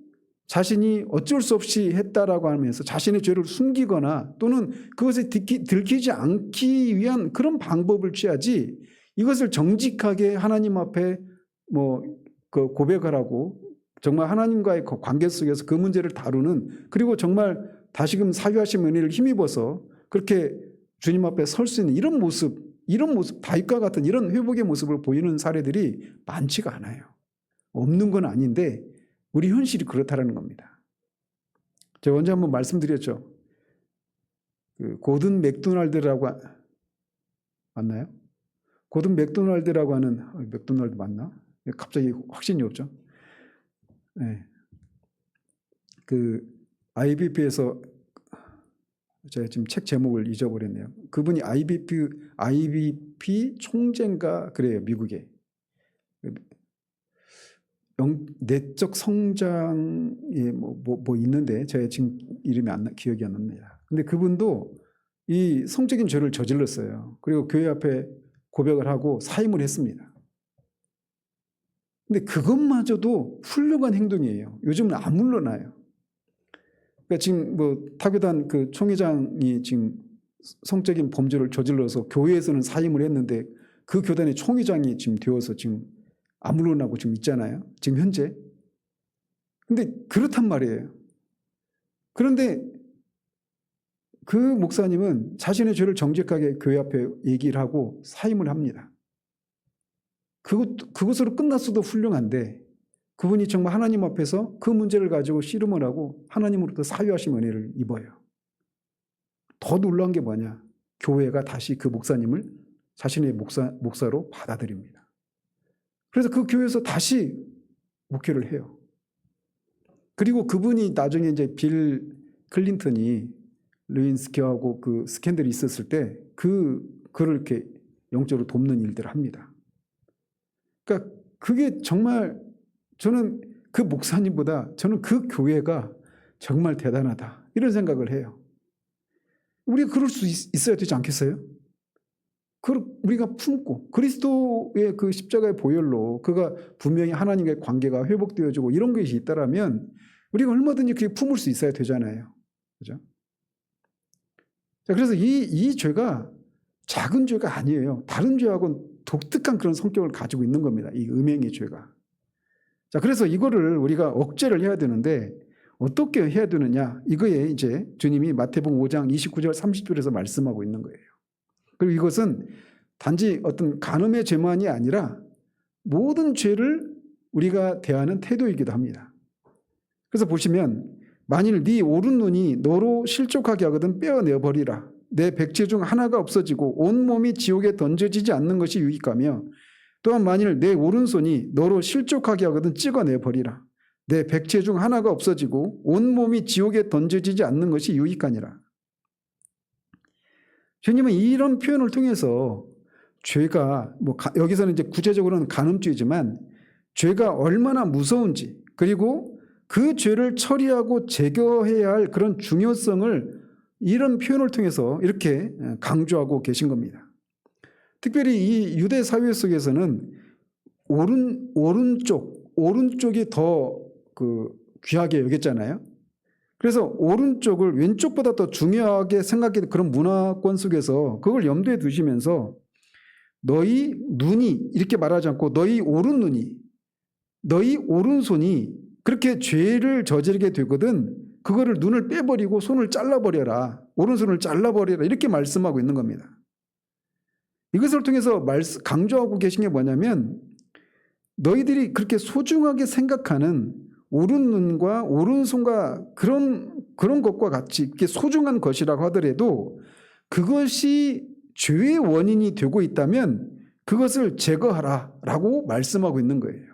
자신이 어쩔 수 없이 했다라고 하면서 자신의 죄를 숨기거나 또는 그것에 들키지 않기 위한 그런 방법을 취하지 이것을 정직하게 하나님 앞에 그 고백을 하고 정말 하나님과의 그 관계 속에서 그 문제를 다루는, 그리고 정말 다시금 사유하신 은혜를 힘입어서 그렇게 주님 앞에 설 수 있는 이런 모습, 다윗과 같은 이런 회복의 모습을 보이는 사례들이 많지가 않아요. 없는 건 아닌데 우리 현실이 그렇다라는 겁니다. 제가 언제 한번 말씀드렸죠. 그 고든 맥도날드라고 맞나요? 고든 맥도날드라고 하는, 맥도날드 맞나? 갑자기 확신이 없죠. 네. 그 IBP에서 제가 지금 책 제목을 잊어버렸네요. 그분이 IBP 총재인가 그래요, 미국에. 내적 성장에 뭐 있는데 제가 지금 이름이 기억이 안 납니다. 근데 그분도 이 성적인 죄를 저질렀어요. 그리고 교회 앞에 고백을 하고 사임을 했습니다. 근데 그것마저도 훌륭한 행동이에요. 요즘은 안 물러나요. 그러니까 지금 뭐 타교단 그 총회장이 지금 성적인 범죄를 저질러서 교회에서는 사임을 했는데 그 교단의 총회장이 지금 되어서 지금 안 물러나고 지금 있잖아요. 지금 현재. 근데 그렇단 말이에요. 그런데 그 목사님은 자신의 죄를 정직하게 교회 앞에 얘기를 하고 사임을 합니다. 그것으로 끝났어도 훌륭한데 그분이 정말 하나님 앞에서 그 문제를 가지고 씨름을 하고 하나님으로부터 사유하신 은혜를 입어요. 더 놀라운 게 뭐냐? 교회가 다시 그 목사님을 자신의 목사로 받아들입니다. 그래서 그 교회에서 다시 목회를 해요. 그리고 그분이 나중에 이제 빌 클린턴이 르윈스키하고 그 스캔들이 있었을 때 그를 이렇게 영적으로 돕는 일들을 합니다. 그러니까 그게 정말 저는 그 목사님보다 저는 그 교회가 정말 대단하다 이런 생각을 해요. 우리가 그럴 수 있어야 되지 않겠어요? 우리가 품고 그리스도의 그 십자가의 보혈로 그가 분명히 하나님과의 관계가 회복되어지고 이런 것이 있다라면 우리가 얼마든지 그게 품을 수 있어야 되잖아요. 그죠? 자, 그래서 이 죄가 작은 죄가 아니에요. 다른 죄하고는 독특한 그런 성격을 가지고 있는 겁니다. 이 음행의 죄가. 자, 그래서 이거를 우리가 억제를 해야 되는데 어떻게 해야 되느냐? 이거에 이제 주님이 마태복음 5장 29절 30절에서 말씀하고 있는 거예요. 그리고 이것은 단지 어떤 간음의 죄만이 아니라 모든 죄를 우리가 대하는 태도이기도 합니다. 그래서 보시면 만일 네 오른 눈이 너로 실족하게 하거든 빼어내어 버리라. 내 백체 중 하나가 없어지고 온 몸이 지옥에 던져지지 않는 것이 유익하며 또한 만일 내 오른손이 너로 실족하게 하거든 찍어내 버리라. 내 백체 중 하나가 없어지고 온 몸이 지옥에 던져지지 않는 것이 유익하니라. 주님은 이런 표현을 통해서 죄가 여기서는 이제 구체적으로는 간음죄이지만 죄가 얼마나 무서운지 그리고 그 죄를 처리하고 제거해야 할 그런 중요성을 이런 표현을 통해서 이렇게 강조하고 계신 겁니다. 특별히 이 유대 사회 속에서는 오른쪽이 더 귀하게 여겼잖아요. 그래서 오른쪽을 왼쪽보다 더 중요하게 생각했던 그런 문화권 속에서 그걸 염두에 두시면서 너희 눈이 이렇게 말하지 않고 너희 오른눈이 너희 오른손이 그렇게 죄를 저지르게 되거든 그거를 눈을 빼버리고 손을 잘라버려라. 오른손을 잘라버려라. 이렇게 말씀하고 있는 겁니다. 이것을 통해서 강조하고 계신 게 뭐냐면 너희들이 그렇게 소중하게 생각하는 오른눈과 오른손과 그런 것과 같이 이렇게 소중한 것이라고 하더라도 그것이 죄의 원인이 되고 있다면 그것을 제거하라라고 말씀하고 있는 거예요.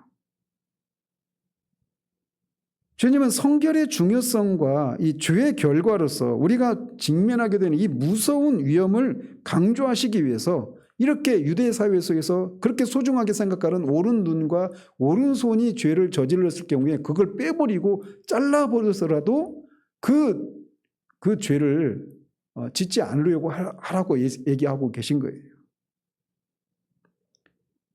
주님은 성결의 중요성과 이 죄의 결과로서 우리가 직면하게 되는 이 무서운 위험을 강조하시기 위해서 이렇게 유대 사회 속에서 그렇게 소중하게 생각하는 오른 눈과 오른손이 죄를 저질렀을 경우에 그걸 빼버리고 잘라버려서라도 그 죄를 짓지 않으려고 하라고 얘기하고 계신 거예요.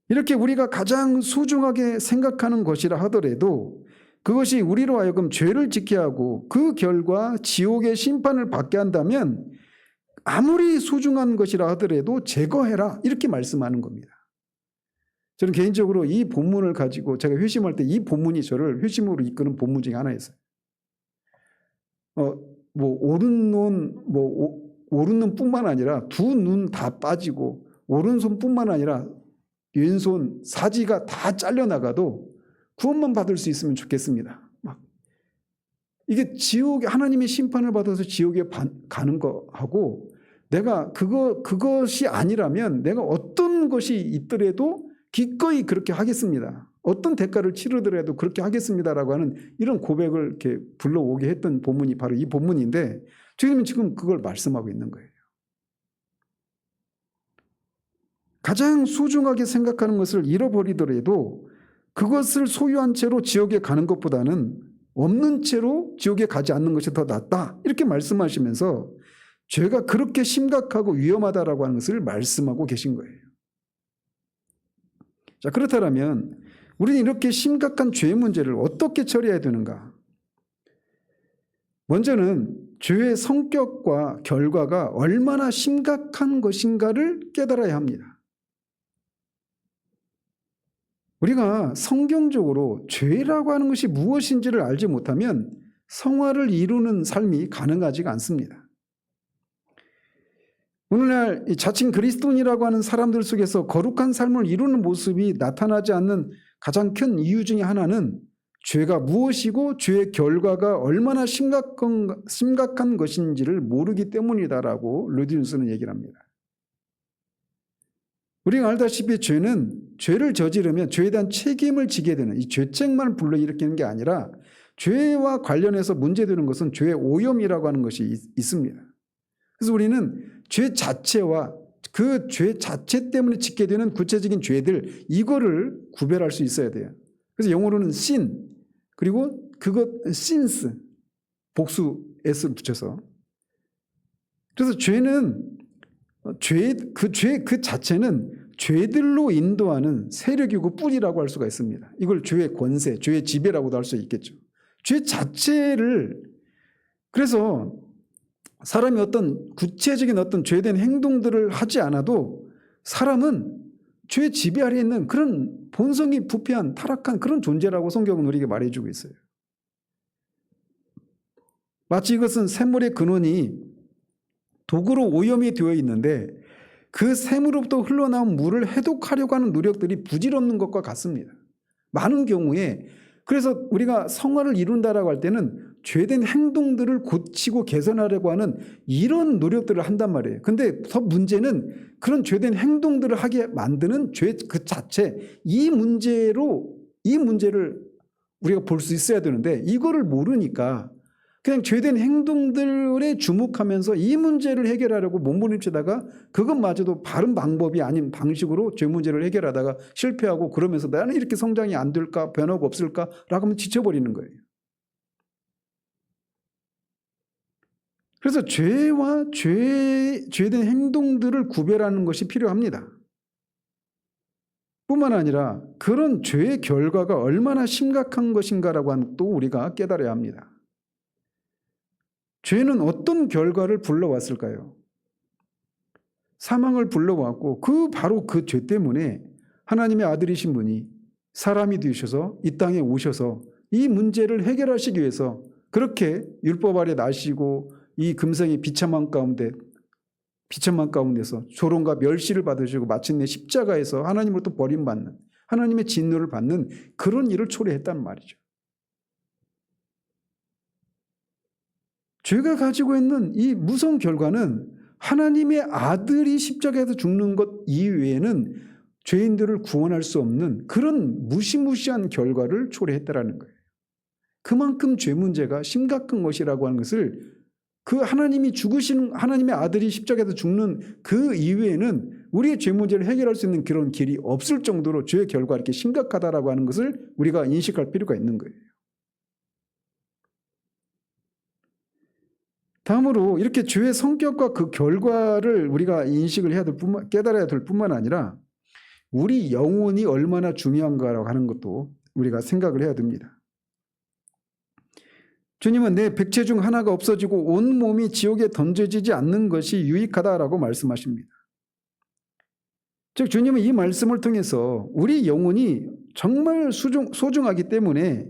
이렇게 우리가 가장 소중하게 생각하는 것이라 하더라도 그것이 우리로 하여금 죄를 짓게 하고 그 결과 지옥의 심판을 받게 한다면 아무리 소중한 것이라 하더라도 제거해라 이렇게 말씀하는 겁니다. 저는 개인적으로 이 본문을 가지고 제가 회심할 때 이 본문이 저를 회심으로 이끄는 본문 중에 하나였어요. 오른눈뿐만 아니라 두 눈 다 빠지고 오른손뿐만 아니라 왼손 사지가 다 잘려나가도 구원만 받을 수 있으면 좋겠습니다. 이게 지옥에 하나님의 심판을 받아서 지옥에 가는 거하고 내가 그것이 아니라면 내가 어떤 것이 있더라도 기꺼이 그렇게 하겠습니다. 어떤 대가를 치르더라도 그렇게 하겠습니다라고 하는 이런 고백을 이렇게 불러오게 했던 본문이 바로 이 본문인데 주님은 지금 그걸 말씀하고 있는 거예요. 가장 소중하게 생각하는 것을 잃어버리더라도 그것을 소유한 채로 지옥에 가는 것보다는 없는 채로 지옥에 가지 않는 것이 더 낫다. 이렇게 말씀하시면서 죄가 그렇게 심각하고 위험하다라고 하는 것을 말씀하고 계신 거예요. 자, 그렇다면 우리는 이렇게 심각한 죄 문제를 어떻게 처리해야 되는가? 먼저는 죄의 성격과 결과가 얼마나 심각한 것인가를 깨달아야 합니다. 우리가 성경적으로 죄라고 하는 것이 무엇인지를 알지 못하면 성화를 이루는 삶이 가능하지가 않습니다. 오늘날 자칭 그리스도인이라고 하는 사람들 속에서 거룩한 삶을 이루는 모습이 나타나지 않는 가장 큰 이유 중에 하나는 죄가 무엇이고 죄의 결과가 얼마나 심각한 것인지를 모르기 때문이다라고 루디누스는 얘기를 합니다. 우리가 알다시피 죄는 죄를 저지르면 죄에 대한 책임을 지게 되는 이 죄책만 불러일으키는 게 아니라 죄와 관련해서 문제되는 것은 죄의 오염이라고 하는 것이 있습니다. 그래서 우리는 죄 자체와 그 죄 자체 때문에 짓게 되는 구체적인 죄들 이거를 구별할 수 있어야 돼요. 그래서 영어로는 sin 그리고 sins 복수 s를 붙여서 그래서 죄는 그 자체는 죄들로 인도하는 세력이고 뿌리라고 할 수가 있습니다. 이걸 죄의 권세, 죄의 지배라고도 할 수 있겠죠. 죄 자체를 그래서 사람이 어떤 구체적인 어떤 죄된 행동들을 하지 않아도 사람은 죄 지배 아래 있는 그런 본성이 부패한 타락한 그런 존재라고 성경은 우리에게 말해주고 있어요. 마치 이것은 샘물의 근원이 독으로 오염이 되어 있는데 그 샘으로부터 흘러나온 물을 해독하려고 하는 노력들이 부질없는 것과 같습니다. 많은 경우에 그래서 우리가 성화를 이룬다라고 할 때는 죄된 행동들을 고치고 개선하려고 하는 이런 노력들을 한단 말이에요. 근데 더 문제는 그런 죄된 행동들을 하게 만드는 죄 그 자체 이 문제를 우리가 볼 수 있어야 되는데 이거를 모르니까 그냥 죄된 행동들에 주목하면서 이 문제를 해결하려고 몸부림치다가 그것마저도 바른 방법이 아닌 방식으로 죄 문제를 해결하다가 실패하고 그러면서 나는 이렇게 성장이 안 될까 변화가 없을까 라고 하면 지쳐버리는 거예요. 그래서 죄와 죄된 행동들을 구별하는 것이 필요합니다. 뿐만 아니라 그런 죄의 결과가 얼마나 심각한 것인가라고 하는 것도 우리가 깨달아야 합니다. 죄는 어떤 결과를 불러왔을까요? 사망을 불러왔고 바로 그 죄 때문에 하나님의 아들이신 분이 사람이 되셔서 이 땅에 오셔서 이 문제를 해결하시기 위해서 그렇게 율법 아래 나시고 이 금생의 비참한 가운데서 조롱과 멸시를 받으시고 마침내 십자가에서 하나님으로부터 버림받는 하나님의 진노를 받는 그런 일을 초래했단 말이죠. 죄가 가지고 있는 이 무서운 결과는 하나님의 아들이 십자가에서 죽는 것 이외에는 죄인들을 구원할 수 없는 그런 무시무시한 결과를 초래했다라는 거예요. 그만큼 죄 문제가 심각한 것이라고 하는 것을 그 하나님의 아들이 십자가에서 죽는 그 이외에는 우리의 죄 문제를 해결할 수 있는 그런 길이 없을 정도로 죄의 결과가 이렇게 심각하다라고 하는 것을 우리가 인식할 필요가 있는 거예요. 다음으로 이렇게 죄의 성격과 그 결과를 우리가 깨달아야 될 뿐만 아니라 우리 영혼이 얼마나 중요한가라고 하는 것도 우리가 생각을 해야 됩니다. 주님은 내 백체 중 하나가 없어지고 온 몸이 지옥에 던져지지 않는 것이 유익하다라고 말씀하십니다. 즉 주님은 이 말씀을 통해서 우리 영혼이 정말 소중하기 때문에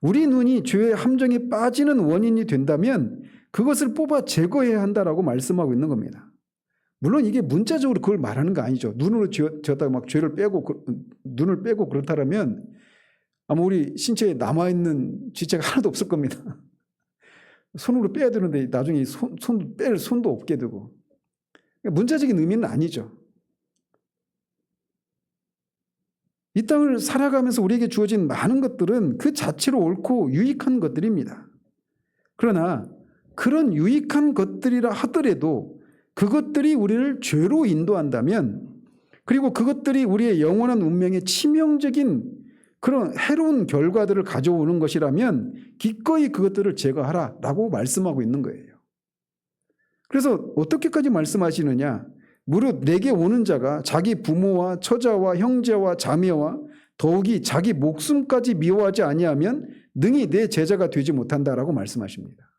우리 눈이 죄의 함정에 빠지는 원인이 된다면 그것을 뽑아 제거해야 한다라고 말씀하고 있는 겁니다. 물론 이게 문자적으로 그걸 말하는 거 아니죠. 눈으로 지었다가 막 죄를 빼고 눈을 빼고 그렇다면 아마 우리 신체에 남아있는 지체가 하나도 없을 겁니다. 손으로 빼야 되는데 나중에 뺄 손도 없게 되고. 문자적인 의미는 아니죠. 이 땅을 살아가면서 우리에게 주어진 많은 것들은 그 자체로 옳고 유익한 것들입니다. 그러나 그런 유익한 것들이라 하더라도 그것들이 우리를 죄로 인도한다면, 그리고 그것들이 우리의 영원한 운명에 치명적인 그런 해로운 결과들을 가져오는 것이라면 기꺼이 그것들을 제거하라라고 말씀하고 있는 거예요. 그래서 어떻게까지 말씀하시느냐? 무릇 내게 오는 자가 자기 부모와 처자와 형제와 자매와 더욱이 자기 목숨까지 미워하지 아니하면 능히 내 제자가 되지 못한다라고 말씀하십니다.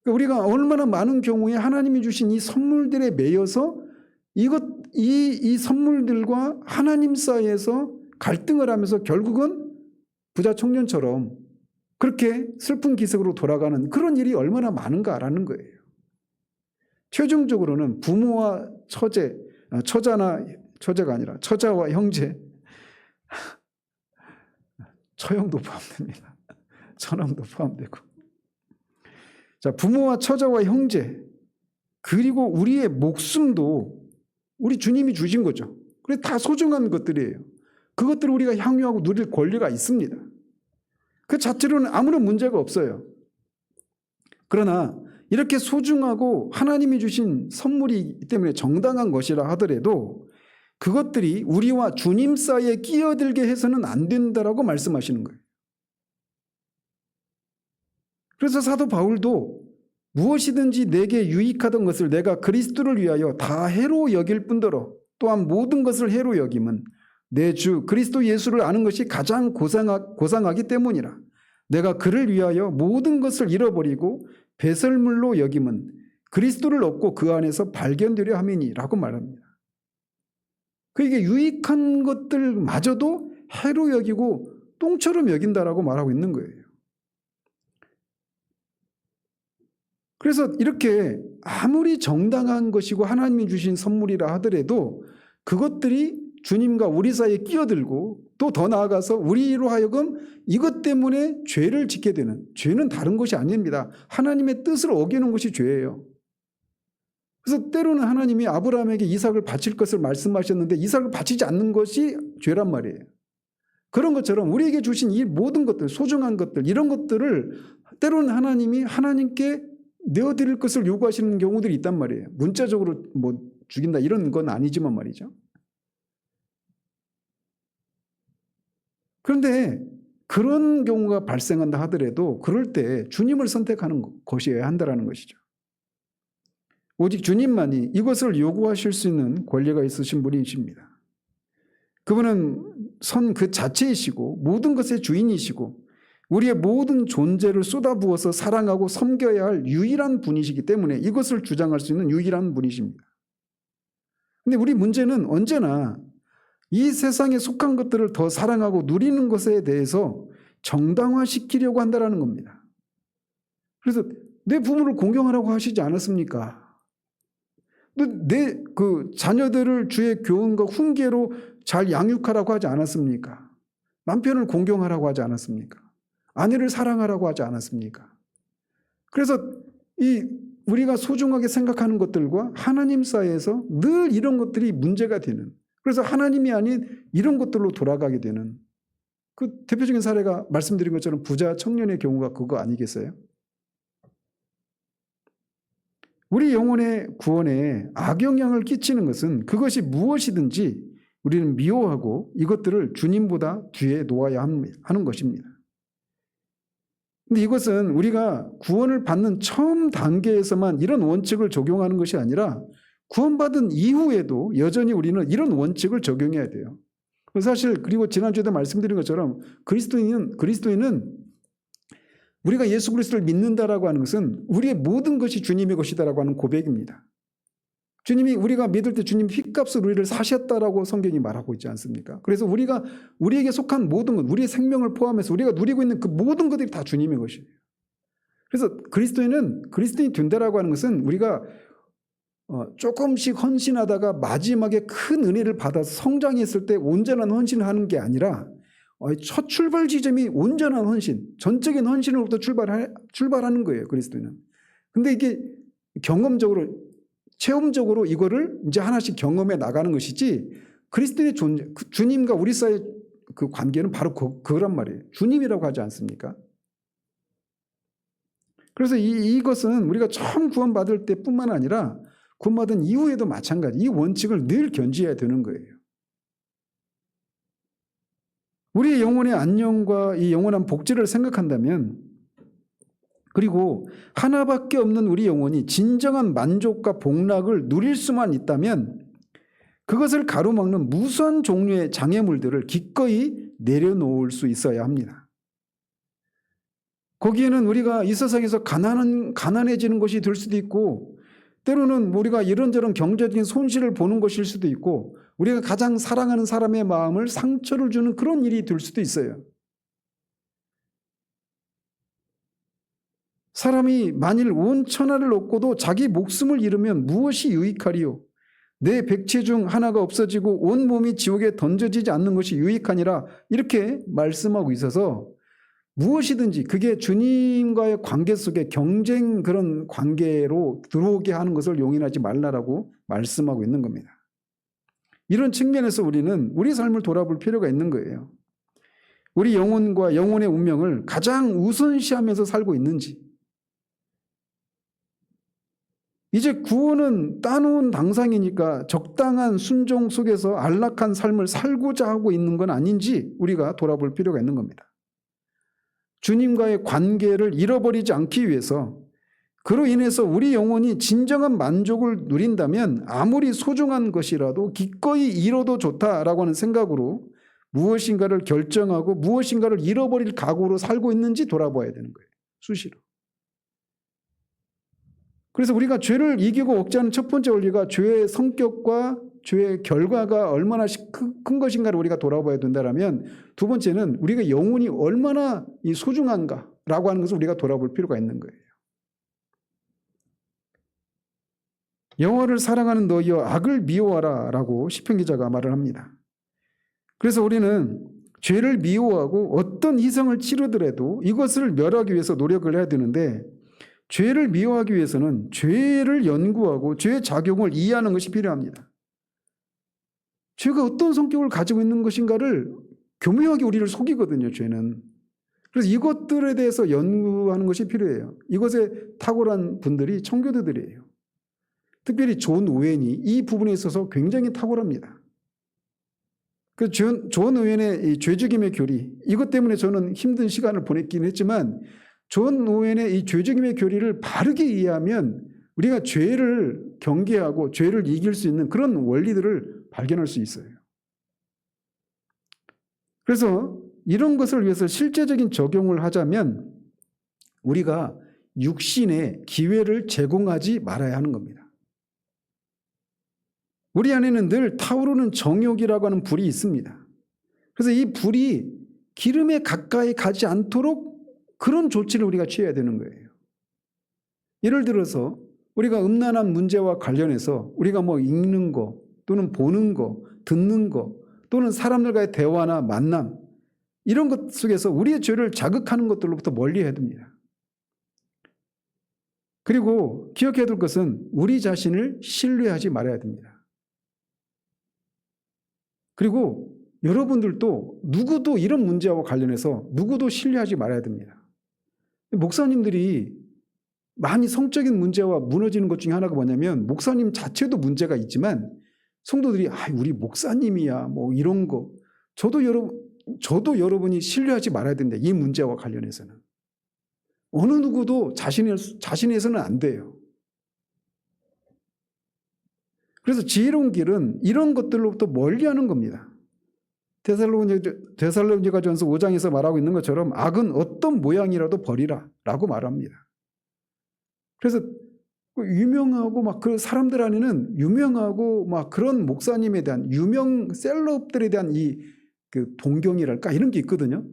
우리가 얼마나 많은 경우에 하나님이 주신 이 선물들에 매여서 이 선물들과 하나님 사이에서 갈등을 하면서 결국은 부자 청년처럼 그렇게 슬픈 기색으로 돌아가는 그런 일이 얼마나 많은가라는 거예요. 최종적으로는 부모와 처자가 아니라 처자와 형제, 처형도 포함됩니다. 처남도 포함되고. 자, 부모와 처자와 형제, 그리고 우리의 목숨도 우리 주님이 주신 거죠. 그래서 다 소중한 것들이에요. 그것들을 우리가 향유하고 누릴 권리가 있습니다. 그 자체로는 아무런 문제가 없어요. 그러나 이렇게 소중하고 하나님이 주신 선물이기 때문에 정당한 것이라 하더라도 그것들이 우리와 주님 사이에 끼어들게 해서는 안 된다라고 말씀하시는 거예요. 그래서 사도 바울도 무엇이든지 내게 유익하던 것을 내가 그리스도를 위하여 다 해로 여길 뿐더러 또한 모든 것을 해로 여김은 내 주 그리스도 예수를 아는 것이 가장 고상하기 때문이라. 내가 그를 위하여 모든 것을 잃어버리고 배설물로 여김은 그리스도를 얻고 그 안에서 발견되려 함이니라고 말합니다. 그게 유익한 것들마저도 해로 여기고 똥처럼 여긴다라고 말하고 있는 거예요. 그래서 이렇게 아무리 정당한 것이고 하나님이 주신 선물이라 하더라도 그것들이 주님과 우리 사이에 끼어들고 또 더 나아가서 우리로 하여금 이것 때문에 죄를 짓게 되는, 죄는 다른 것이 아닙니다. 하나님의 뜻을 어기는 것이 죄예요. 그래서 때로는 하나님이 아브라함에게 이삭을 바칠 것을 말씀하셨는데 이삭을 바치지 않는 것이 죄란 말이에요. 그런 것처럼 우리에게 주신 이 모든 것들, 소중한 것들, 이런 것들을 때로는 하나님이 하나님께 내어드릴 것을 요구하시는 경우들이 있단 말이에요. 문자적으로 뭐 죽인다 이런 건 아니지만 말이죠. 그런데 그런 경우가 발생한다 하더라도 그럴 때 주님을 선택하는 것이어야 한다는 것이죠. 오직 주님만이 이것을 요구하실 수 있는 권리가 있으신 분이십니다. 그분은 선 그 자체이시고 모든 것의 주인이시고 우리의 모든 존재를 쏟아부어서 사랑하고 섬겨야 할 유일한 분이시기 때문에 이것을 주장할 수 있는 유일한 분이십니다. 그런데 우리 문제는 언제나 이 세상에 속한 것들을 더 사랑하고 누리는 것에 대해서 정당화시키려고 한다는 겁니다. 그래서 내 부모를 공경하라고 하시지 않았습니까? 내 그 자녀들을 주의 교훈과 훈계로 잘 양육하라고 하지 않았습니까? 남편을 공경하라고 하지 않았습니까? 아내를 사랑하라고 하지 않았습니까? 그래서 우리가 소중하게 생각하는 것들과 하나님 사이에서 늘 이런 것들이 문제가 되는, 그래서 하나님이 아닌 이런 것들로 돌아가게 되는 그 대표적인 사례가 말씀드린 것처럼 부자 청년의 경우가 그거 아니겠어요? 우리 영혼의 구원에 악영향을 끼치는 것은 그것이 무엇이든지 우리는 미워하고 이것들을 주님보다 뒤에 놓아야 하는 것입니다. 근데 이것은 우리가 구원을 받는 처음 단계에서만 이런 원칙을 적용하는 것이 아니라 구원받은 이후에도 여전히 우리는 이런 원칙을 적용해야 돼요. 사실 그리고 지난주에도 말씀드린 것처럼 그리스도인은 우리가 예수 그리스도를 믿는다라고 하는 것은 우리의 모든 것이 주님의 것이다라고 하는 고백입니다. 주님이 우리가 믿을 때 주님 핏값을 우리를 사셨다라고 성경이 말하고 있지 않습니까? 그래서 우리에게 속한 모든 것, 우리의 생명을 포함해서 우리가 누리고 있는 그 모든 것들이 다 주님의 것이에요. 그래서 그리스도인이 된다라고 하는 것은 우리가 조금씩 헌신하다가 마지막에 큰 은혜를 받아서 성장했을 때 온전한 헌신을 하는 게 아니라 첫 출발 지점이 온전한 헌신, 전적인 헌신으로부터 출발하는 거예요. 그리스도인은. 근데 이게 경험적으로 체험적으로 이거를 이제 하나씩 경험해 나가는 것이지, 그리스도인의 존재, 주님과 우리 사이의 그 관계는 바로 그거란 말이에요. 주님이라고 하지 않습니까? 그래서 이것은 우리가 처음 구원받을 때뿐만 아니라 구원받은 이후에도 마찬가지, 이 원칙을 늘 견지해야 되는 거예요. 우리의 영혼의 안녕과 이 영원한 복지를 생각한다면, 그리고 하나밖에 없는 우리 영혼이 진정한 만족과 복락을 누릴 수만 있다면 그것을 가로막는 무수한 종류의 장애물들을 기꺼이 내려놓을 수 있어야 합니다. 거기에는 우리가 이 세상에서 가난해지는 것이 될 수도 있고, 때로는 우리가 이런저런 경제적인 손실을 보는 것일 수도 있고, 우리가 가장 사랑하는 사람의 마음을 상처를 주는 그런 일이 될 수도 있어요. 사람이 만일 온 천하를 얻고도 자기 목숨을 잃으면 무엇이 유익하리요? 내 백체 중 하나가 없어지고 온 몸이 지옥에 던져지지 않는 것이 유익하니라, 이렇게 말씀하고 있어서 무엇이든지 그게 주님과의 관계 속에 경쟁 그런 관계로 들어오게 하는 것을 용인하지 말라라고 말씀하고 있는 겁니다. 이런 측면에서 우리는 우리 삶을 돌아볼 필요가 있는 거예요. 우리 영혼과 영혼의 운명을 가장 우선시하면서 살고 있는지, 이제 구원은 따놓은 당상이니까 적당한 순종 속에서 안락한 삶을 살고자 하고 있는 건 아닌지 우리가 돌아볼 필요가 있는 겁니다. 주님과의 관계를 잃어버리지 않기 위해서, 그로 인해서 우리 영혼이 진정한 만족을 누린다면 아무리 소중한 것이라도 기꺼이 잃어도 좋다라고 하는 생각으로 무엇인가를 결정하고 무엇인가를 잃어버릴 각오로 살고 있는지 돌아봐야 되는 거예요. 수시로. 그래서 우리가 죄를 이기고 억제하는 첫 번째 원리가 죄의 성격과 죄의 결과가 얼마나 큰 것인가를 우리가 돌아봐야 된다면, 두 번째는 우리가 영혼이 얼마나 소중한가라고 하는 것을 우리가 돌아볼 필요가 있는 거예요. 영화를 사랑하는 너희여 악을 미워하라 라고 시편 기자가 말을 합니다. 그래서 우리는 죄를 미워하고 어떤 희생을 치르더라도 이것을 멸하기 위해서 노력을 해야 되는데, 죄를 미워하기 위해서는 죄를 연구하고 죄의 작용을 이해하는 것이 필요합니다. 죄가 어떤 성격을 가지고 있는 것인가를 교묘하게 우리를 속이거든요, 죄는. 그래서 이것들에 대해서 연구하는 것이 필요해요. 이것에 탁월한 분들이 청교도들이에요. 특별히 존 오웬이 이 부분에 있어서 굉장히 탁월합니다. 그 존 오웬의 이 죄죽임의 교리, 이것 때문에 저는 힘든 시간을 보냈긴 했지만, 존 오웬의 이 죄죽임의 교리를 바르게 이해하면 우리가 죄를 경계하고 죄를 이길 수 있는 그런 원리들을 발견할 수 있어요. 그래서 이런 것을 위해서 실제적인 적용을 하자면 우리가 육신에 기회를 제공하지 말아야 하는 겁니다. 우리 안에는 늘 타오르는 정욕이라고 하는 불이 있습니다. 그래서 이 불이 기름에 가까이 가지 않도록 그런 조치를 우리가 취해야 되는 거예요. 예를 들어서 우리가 음란한 문제와 관련해서 우리가 읽는 거 또는 보는 거, 듣는 거 또는 사람들과의 대화나 만남, 이런 것 속에서 우리의 죄를 자극하는 것들로부터 멀리해야 됩니다. 그리고 기억해야 될 것은 우리 자신을 신뢰하지 말아야 됩니다. 그리고 여러분들도 누구도 이런 문제와 관련해서 누구도 신뢰하지 말아야 됩니다. 목사님들이 많이 성적인 문제와 무너지는 것 중에 하나가 뭐냐면, 목사님 자체도 문제가 있지만 성도들이 우리 목사님이야 이런 거, 저도 여러분이 신뢰하지 말아야 된다. 이 문제와 관련해서는 어느 누구도 자신에서는 안 돼요. 그래서 지혜로운 길은 이런 것들로부터 멀리하는 겁니다. 데살로니가전서 5장에서 말하고 있는 것처럼 악은 어떤 모양이라도 버리라 라고 말합니다. 그래서 유명하고 막 그 사람들 안에는 유명하고 막 그런 목사님에 대한 유명 셀럽들에 대한 이 그 동경이랄까 이런 게 있거든요.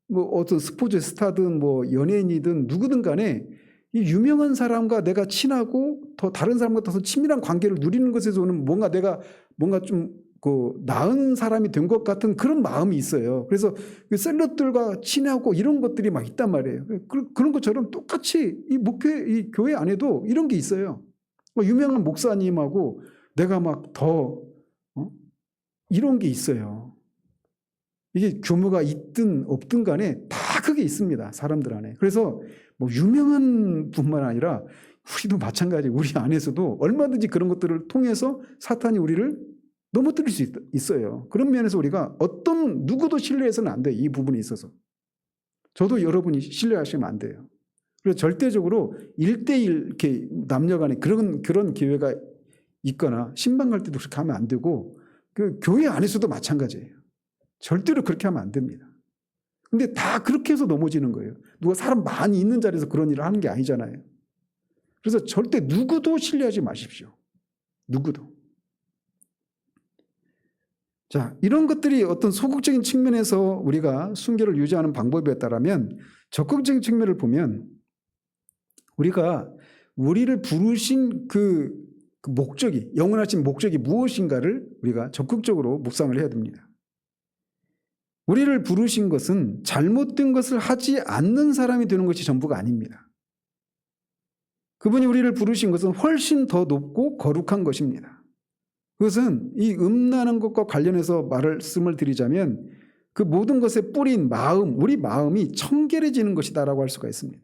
뭐 어떤 스포츠 스타든 뭐 연예인이든 누구든 간에 이 유명한 사람과 내가 친하고 더 다른 사람과 더 친밀한 관계를 누리는 것에서 오는 내가 뭔가 좀 그 나은 사람이 된 것 같은 그런 마음이 있어요. 그래서 그 셀럽들과 친하고 이런 것들이 막 있단 말이에요. 그런 것처럼 똑같이 이 교회 안에도 이런 게 있어요. 유명한 목사님하고 내가 막 더 이런 게 있어요. 이게 규모가 있든 없든 간에 다 그게 있습니다. 사람들 안에. 그래서 뭐 유명한 뿐만 아니라 우리도 마찬가지, 우리 안에서도 얼마든지 그런 것들을 통해서 사탄이 우리를 넘어뜨릴 수 있어요. 그런 면에서 우리가 어떤 누구도 신뢰해서는 안 돼요. 이 부분에 있어서. 저도 여러분이 신뢰하시면 안 돼요. 그래서 절대적으로 1대1 이렇게 남녀 간에 그런 기회가 있거나 신방 갈 때도 그렇게 하면 안 되고 그 교회 안에서도 마찬가지예요. 절대로 그렇게 하면 안 됩니다. 근데 다 그렇게 해서 넘어지는 거예요. 누가 사람 많이 있는 자리에서 그런 일을 하는 게 아니잖아요. 그래서 절대 누구도 신뢰하지 마십시오. 누구도. 자, 이런 것들이 어떤 소극적인 측면에서 우리가 순결을 유지하는 방법이었다면 적극적인 측면을 보면 우리가 우리를 부르신 그 목적이, 영원하신 목적이 무엇인가를 우리가 적극적으로 묵상을 해야 됩니다. 우리를 부르신 것은 잘못된 것을 하지 않는 사람이 되는 것이 전부가 아닙니다. 그분이 우리를 부르신 것은 훨씬 더 높고 거룩한 것입니다. 그것은 이 음란한 것과 관련해서 말씀을 드리자면 그 모든 것의 뿌리인 마음, 우리 마음이 청결해지는 것이다라고 할 수가 있습니다.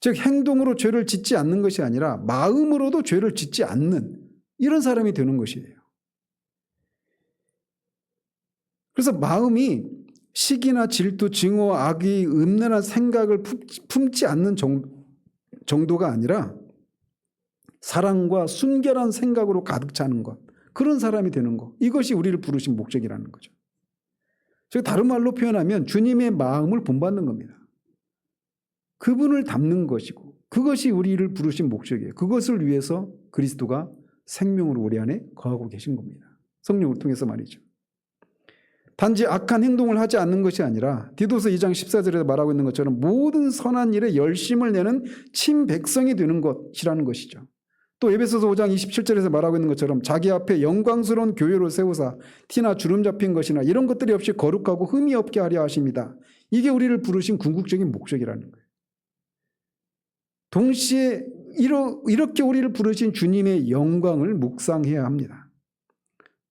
즉 행동으로 죄를 짓지 않는 것이 아니라 마음으로도 죄를 짓지 않는 이런 사람이 되는 것이에요. 그래서 마음이 시기나 질투, 증오, 악의, 음란한 생각을 품지 않는 정도가 아니라 사랑과 순결한 생각으로 가득 차는 것, 그런 사람이 되는 것, 이것이 우리를 부르신 목적이라는 거죠. 즉 다른 말로 표현하면 주님의 마음을 본받는 겁니다. 그분을 닮는 것이고 그것이 우리를 부르신 목적이에요. 그것을 위해서 그리스도가 생명으로 우리 안에 거하고 계신 겁니다. 성령을 통해서 말이죠. 단지 악한 행동을 하지 않는 것이 아니라 디도서 2장 14절에서 말하고 있는 것처럼 모든 선한 일에 열심을 내는 친백성이 되는 것이라는 것이죠. 또 에베소서 5장 27절에서 말하고 있는 것처럼 자기 앞에 영광스러운 교회로 세우사 티나 주름 잡힌 것이나 이런 것들이 없이 거룩하고 흠이 없게 하려 하십니다. 이게 우리를 부르신 궁극적인 목적이라는 거예요. 동시에 이렇게 우리를 부르신 주님의 영광을 묵상해야 합니다.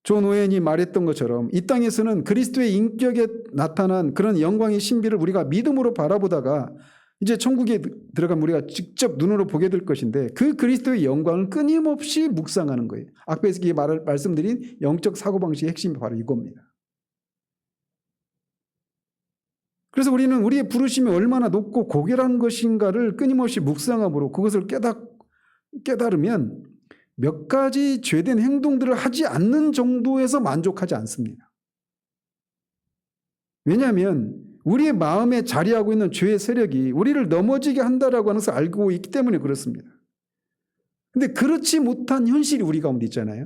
존 오웬이 말했던 것처럼 이 땅에서는 그리스도의 인격에 나타난 그런 영광의 신비를 우리가 믿음으로 바라보다가 이제 천국에 들어가면 우리가 직접 눈으로 보게 될 것인데 그 그리스도의 영광을 끊임없이 묵상하는 거예요. 앞에서 말씀드린 영적 사고방식의 핵심이 바로 이겁니다. 그래서 우리는 우리의 부르심이 얼마나 높고 고결한 것인가를 끊임없이 묵상함으로 그것을 깨달으면 몇 가지 죄된 행동들을 하지 않는 정도에서 만족하지 않습니다. 왜냐하면 우리의 마음에 자리하고 있는 죄의 세력이 우리를 넘어지게 한다라고 하는 것을 알고 있기 때문에 그렇습니다. 그런데 그렇지 못한 현실이 우리 가운데 있잖아요.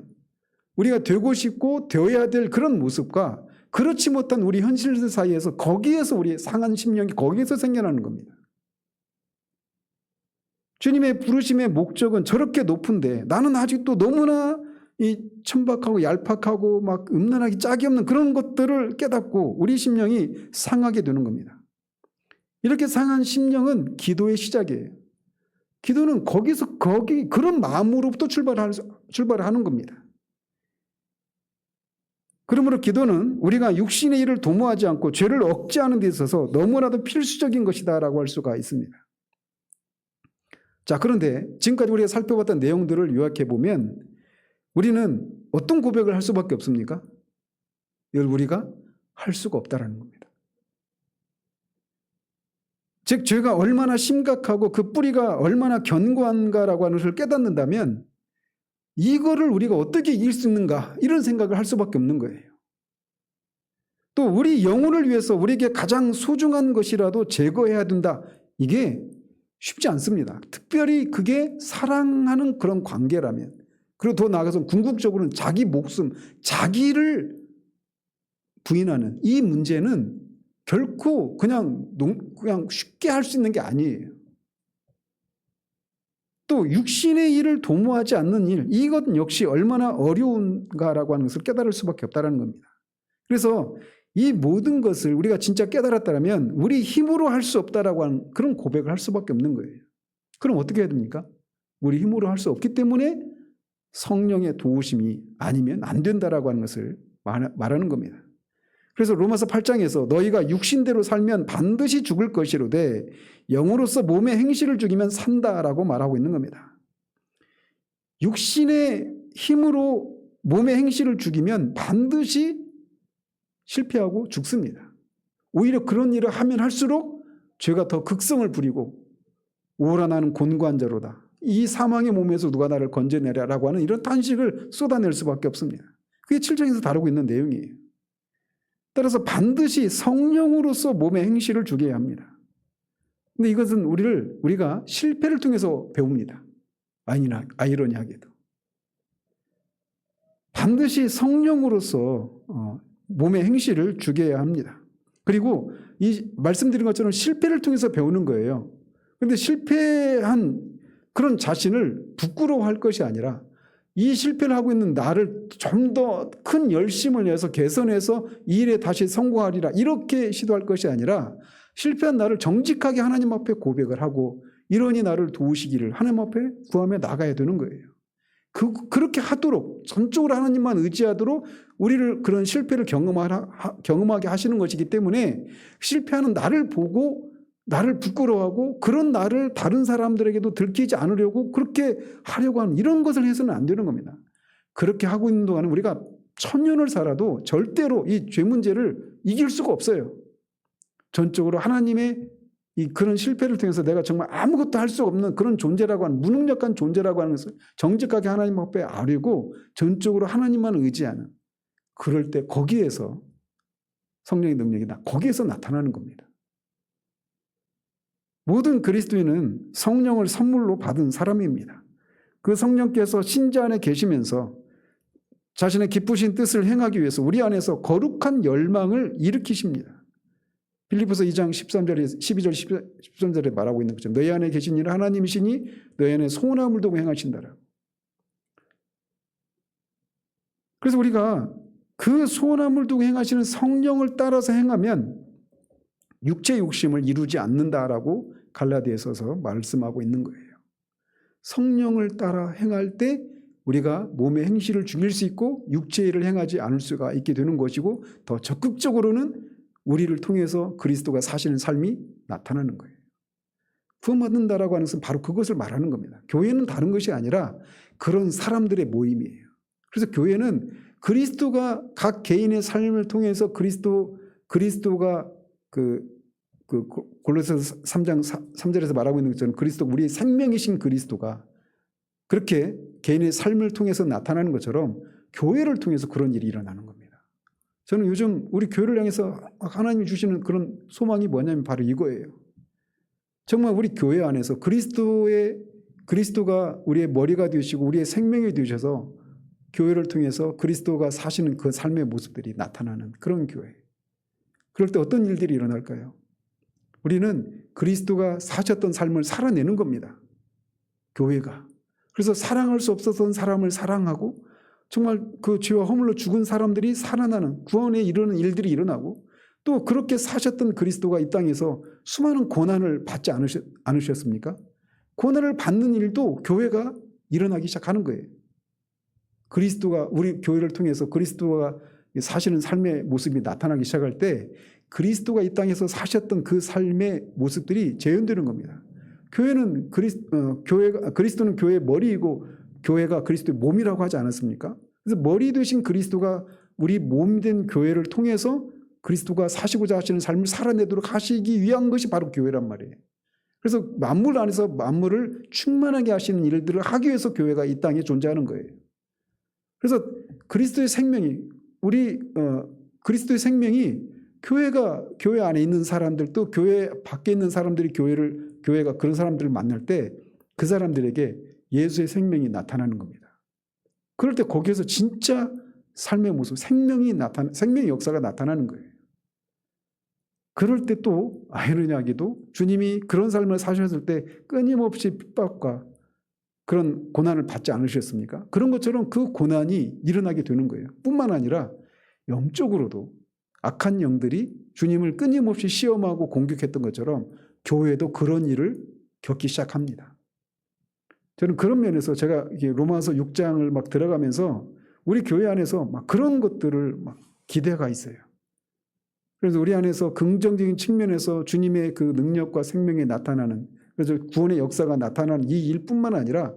우리가 되고 싶고 되어야 될 그런 모습과 그렇지 못한 우리 현실들 사이에서 거기에서 우리의 상한 심령이 거기에서 생겨나는 겁니다. 주님의 부르심의 목적은 저렇게 높은데 나는 아직도 너무나 이 천박하고 얄팍하고 막 음란하기 짝이 없는 그런 것들을 깨닫고 우리 심령이 상하게 되는 겁니다. 이렇게 상한 심령은 기도의 시작이에요. 기도는 그런 마음으로부터 출발하는 겁니다. 그러므로 기도는 우리가 육신의 일을 도모하지 않고 죄를 억제하는 데 있어서 너무나도 필수적인 것이다라고 할 수가 있습니다. 자, 그런데 지금까지 우리가 살펴봤던 내용들을 요약해 보면 우리는 어떤 고백을 할 수밖에 없습니까? 이걸 우리가 할 수가 없다라는 겁니다. 즉 죄가 얼마나 심각하고 그 뿌리가 얼마나 견고한가라고 하는 것을 깨닫는다면 이거를 우리가 어떻게 이길 수 있는가 이런 생각을 할 수밖에 없는 거예요. 또 우리 영혼을 위해서 우리에게 가장 소중한 것이라도 제거해야 된다. 이게 쉽지 않습니다. 특별히 그게 사랑하는 그런 관계라면, 그리고 더 나아가서 궁극적으로는 자기 목숨, 자기를 부인하는 이 문제는 결코 그냥 쉽게 할 수 있는 게 아니에요. 또 육신의 일을 도모하지 않는 일, 이것 역시 얼마나 어려운가라고 하는 것을 깨달을 수밖에 없다는 겁니다. 그래서 이 모든 것을 우리가 진짜 깨달았다면 우리 힘으로 할 수 없다라고 하는 그런 고백을 할 수밖에 없는 거예요. 그럼 어떻게 해야 됩니까? 우리 힘으로 할 수 없기 때문에 성령의 도우심이 아니면 안 된다라고 하는 것을 말하는 겁니다. 그래서 로마서 8장에서 너희가 육신대로 살면 반드시 죽을 것이로되 영으로서 몸의 행실을 죽이면 산다라고 말하고 있는 겁니다. 육신의 힘으로 몸의 행실을 죽이면 반드시 실패하고 죽습니다. 오히려 그런 일을 하면 할수록 죄가 더 극성을 부리고 오라 나는 곤고한 자로다. 이 사망의 몸에서 누가 나를 건져내라라고 하는 이런 탄식을 쏟아낼 수밖에 없습니다. 그게 7장에서 다루고 있는 내용이에요. 따라서 반드시 성령으로서 몸의 행실을 죽여야 합니다. 근데 이것은 우리가 실패를 통해서 배웁니다. 아이러니하게도. 반드시 성령으로서 몸의 행실을 죽여야 합니다. 그리고 이 말씀드린 것처럼 실패를 통해서 배우는 거예요. 그런데 실패한 그런 자신을 부끄러워할 것이 아니라 이 실패를 하고 있는 나를 좀 더 큰 열심을 내서 개선해서 이 일에 다시 성공하리라 이렇게 시도할 것이 아니라 실패한 나를 정직하게 하나님 앞에 고백을 하고 이러니 나를 도우시기를 하나님 앞에 구하며 나가야 되는 거예요. 그렇게 하도록 전적으로 하나님만 의지하도록 우리를 그런 실패를 경험하게 하시는 것이기 때문에 실패하는 나를 보고 나를 부끄러워하고 그런 나를 다른 사람들에게도 들키지 않으려고 그렇게 하려고 하는 이런 것을 해서는 안 되는 겁니다. 그렇게 하고 있는 동안은 우리가 천년을 살아도 절대로 이 죄 문제를 이길 수가 없어요. 전적으로 하나님의 그런 실패를 통해서 내가 정말 아무것도 할 수 없는 그런 존재라고 하는 무능력한 존재라고 하는 것을 정직하게 하나님 앞에 아뢰고 전적으로 하나님만 의지하는 그럴 때 거기에서 성령의 능력이 거기에서 나타나는 겁니다. 모든 그리스도인은 성령을 선물로 받은 사람입니다. 그 성령께서 신자 안에 계시면서 자신의 기쁘신 뜻을 행하기 위해서 우리 안에서 거룩한 열망을 일으키십니다. 빌립보서 2장 13절에 12절 13절에 말하고 있는 것처럼 너희 안에 계신 이는 하나님이시니 너희 안에 소원함을 두고 행하신다라고. 그래서 우리가 그 소원함을 두고 행하시는 성령을 따라서 행하면 육체 욕심을 이루지 않는다라고 갈라디아서서 말씀하고 있는 거예요. 성령을 따라 행할 때 우리가 몸의 행실을 죽일 수 있고 육체의 일을 행하지 않을 수가 있게 되는 것이고 더 적극적으로는 우리를 통해서 그리스도가 사시는 삶이 나타나는 거예요. 구원받는다라고 하는 것은 바로 그것을 말하는 겁니다. 교회는 다른 것이 아니라 그런 사람들의 모임이에요. 그래서 교회는 그리스도가 각 개인의 삶을 통해서 그리스도가 골로새서 3장 3절에서 말하고 있는 것처럼 그리스도 우리의 생명이신 그리스도가 그렇게 개인의 삶을 통해서 나타나는 것처럼 교회를 통해서 그런 일이 일어나는 겁니다. 저는 요즘 우리 교회를 향해서 하나님이 주시는 그런 소망이 뭐냐면 바로 이거예요. 정말 우리 교회 안에서 그리스도가 우리의 머리가 되시고 우리의 생명이 되셔서 교회를 통해서 그리스도가 사시는 그 삶의 모습들이 나타나는 그런 교회. 그럴 때 어떤 일들이 일어날까요? 우리는 그리스도가 사셨던 삶을 살아내는 겁니다. 교회가. 그래서 사랑할 수 없었던 사람을 사랑하고 정말 그 죄와 허물로 죽은 사람들이 살아나는 구원에 이르는 일들이 일어나고 또 그렇게 사셨던 그리스도가 이 땅에서 수많은 고난을 받지 않으셨습니까? 고난을 받는 일도 교회가 일어나기 시작하는 거예요. 그리스도가 우리 교회를 통해서 그리스도가 사시는 삶의 모습이 나타나기 시작할 때 그리스도가 이 땅에서 사셨던 그 삶의 모습들이 재현되는 겁니다. 그리스도는 교회의 머리이고 교회가 그리스도의 몸이라고 하지 않았습니까? 그래서 머리 되신 그리스도가 우리 몸 된 교회를 통해서 그리스도가 사시고자 하시는 삶을 살아내도록 하시기 위한 것이 바로 교회란 말이에요. 그래서 만물 안에서 만물을 충만하게 하시는 일들을 하기 위해서 교회가 이 땅에 존재하는 거예요. 그래서 그리스도의 생명이 교회 안에 있는 사람들 또 교회 밖에 있는 사람들이 교회가 그런 사람들을 만날 때 그 사람들에게 예수의 생명이 나타나는 겁니다. 그럴 때 거기에서 진짜 삶의 모습, 생명의 역사가 나타나는 거예요. 그럴 때 또 아이러니하게도 주님이 그런 삶을 사셨을 때 끊임없이 핍박과 그런 고난을 받지 않으셨습니까? 그런 것처럼 그 고난이 일어나게 되는 거예요. 뿐만 아니라 영적으로도 악한 영들이 주님을 끊임없이 시험하고 공격했던 것처럼 교회도 그런 일을 겪기 시작합니다. 저는 그런 면에서 제가 로마서 6장을 막 들어가면서 우리 교회 안에서 막 그런 것들을 막 기대가 있어요. 그래서 우리 안에서 긍정적인 측면에서 주님의 그 능력과 생명이 나타나는, 그래서 구원의 역사가 나타나는 이 일뿐만 아니라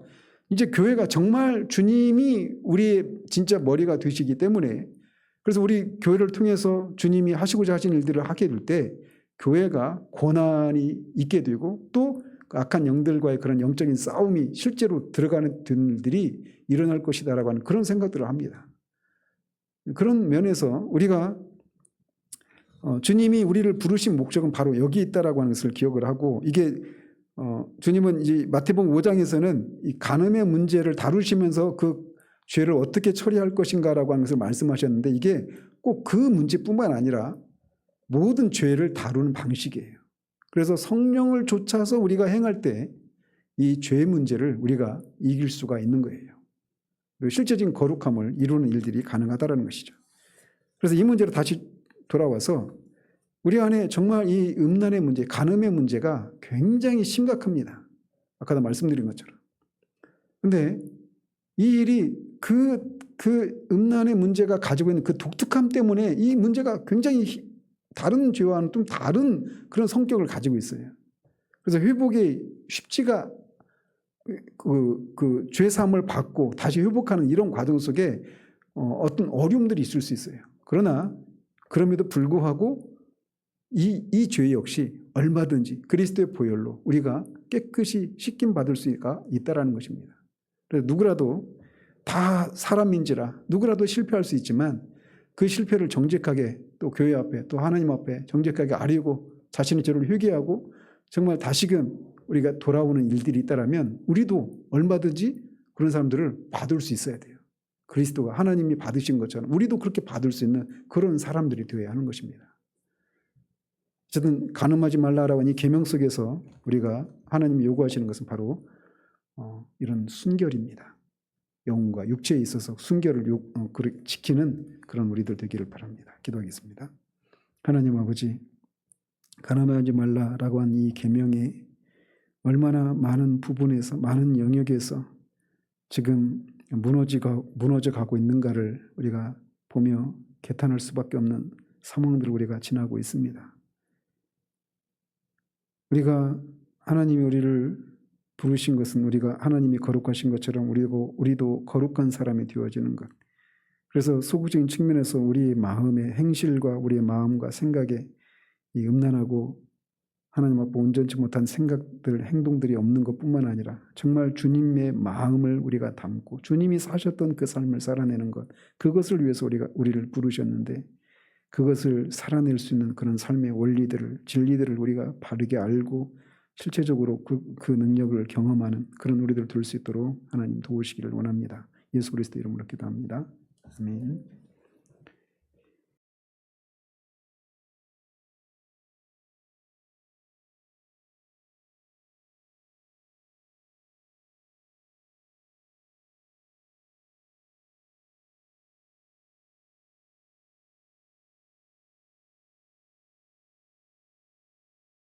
이제 교회가 정말 주님이 우리의 진짜 머리가 되시기 때문에, 그래서 우리 교회를 통해서 주님이 하시고자 하신 일들을 하게 될 때 교회가 고난이 있게 되고 또 악한 영들과의 그런 영적인 싸움이 실제로 들어가는 일들이 일어날 것이다라고 하는 그런 생각들을 합니다. 그런 면에서 우리가 주님이 우리를 부르신 목적은 바로 여기 있다라고 하는 것을 기억을 하고, 이게 주님은 이제 마태복음 5장에서는 이 간음의 문제를 다루시면서 그 죄를 어떻게 처리할 것인가라고 하는 것을 말씀하셨는데, 이게 꼭 그 문제뿐만 아니라 모든 죄를 다루는 방식이에요. 그래서 성령을 좇아서 우리가 행할 때 이 죄 문제를 우리가 이길 수가 있는 거예요. 그리고 실제적인 거룩함을 이루는 일들이 가능하다는 것이죠. 그래서 이 문제로 다시 돌아와서 우리 안에 정말 이 음란의 문제, 간음의 문제가 굉장히 심각합니다. 아까도 말씀드린 것처럼. 그런데 이 일이 그 음란의 문제가 가지고 있는 그 독특함 때문에 이 문제가 굉장히 다른 죄와는 좀 다른 그런 성격을 가지고 있어요. 그래서 회복이 쉽지가, 그 죄사함을 받고 다시 회복하는 이런 과정 속에 어떤 어려움들이 있을 수 있어요. 그러나 그럼에도 불구하고 이 죄 역시 얼마든지 그리스도의 보혈로 우리가 깨끗이 씻김 받을 수가 있다라는 것입니다. 그래서 누구라도 다 사람인지라 누구라도 실패할 수 있지만 그 실패를 정직하게 또 교회 앞에 또 하나님 앞에 정직하게 아뢰고 자신의 죄를 회개하고 정말 다시금 우리가 돌아오는 일들이 있다라면 우리도 얼마든지 그런 사람들을 받을 수 있어야 돼요. 그리스도가 하나님이 받으신 것처럼 우리도 그렇게 받을 수 있는 그런 사람들이 되어야 하는 것입니다. 어쨌든 간음하지 말라라고 하는 이 계명 속에서 우리가 하나님이 요구하시는 것은 바로 이런 순결입니다. 영혼과 육체에 있어서 순결을 지키는 그런 우리들 되기를 바랍니다. 기도하겠습니다. 하나님 아버지, 간음하지 말라라고 한 이 계명이 얼마나 많은 부분에서 많은 영역에서 지금 무너져 가고 있는가를 우리가 보며 개탄할 수밖에 없는 상황들을 우리가 지나고 있습니다. 우리가 하나님이 우리를 부르신 것은 우리가 하나님이 거룩하신 것처럼 우리도 거룩한 사람이 되어지는 것. 그래서 소극적인 측면에서 우리의 마음의 행실과 우리의 마음과 생각에 이 음란하고 하나님 앞에 온전치 못한 생각들, 행동들이 없는 것뿐만 아니라 정말 주님의 마음을 우리가 담고 주님이 사셨던 그 삶을 살아내는 것, 그것을 위해서 우리를 부르셨는데 그것을 살아낼 수 있는 그런 삶의 원리들을, 진리들을 우리가 바르게 알고 실체적으로 그 능력을 경험하는 그런 우리들 될 수 있도록 하나님 도우시기를 원합니다. 예수 그리스도 이름으로 기도합니다. 아멘.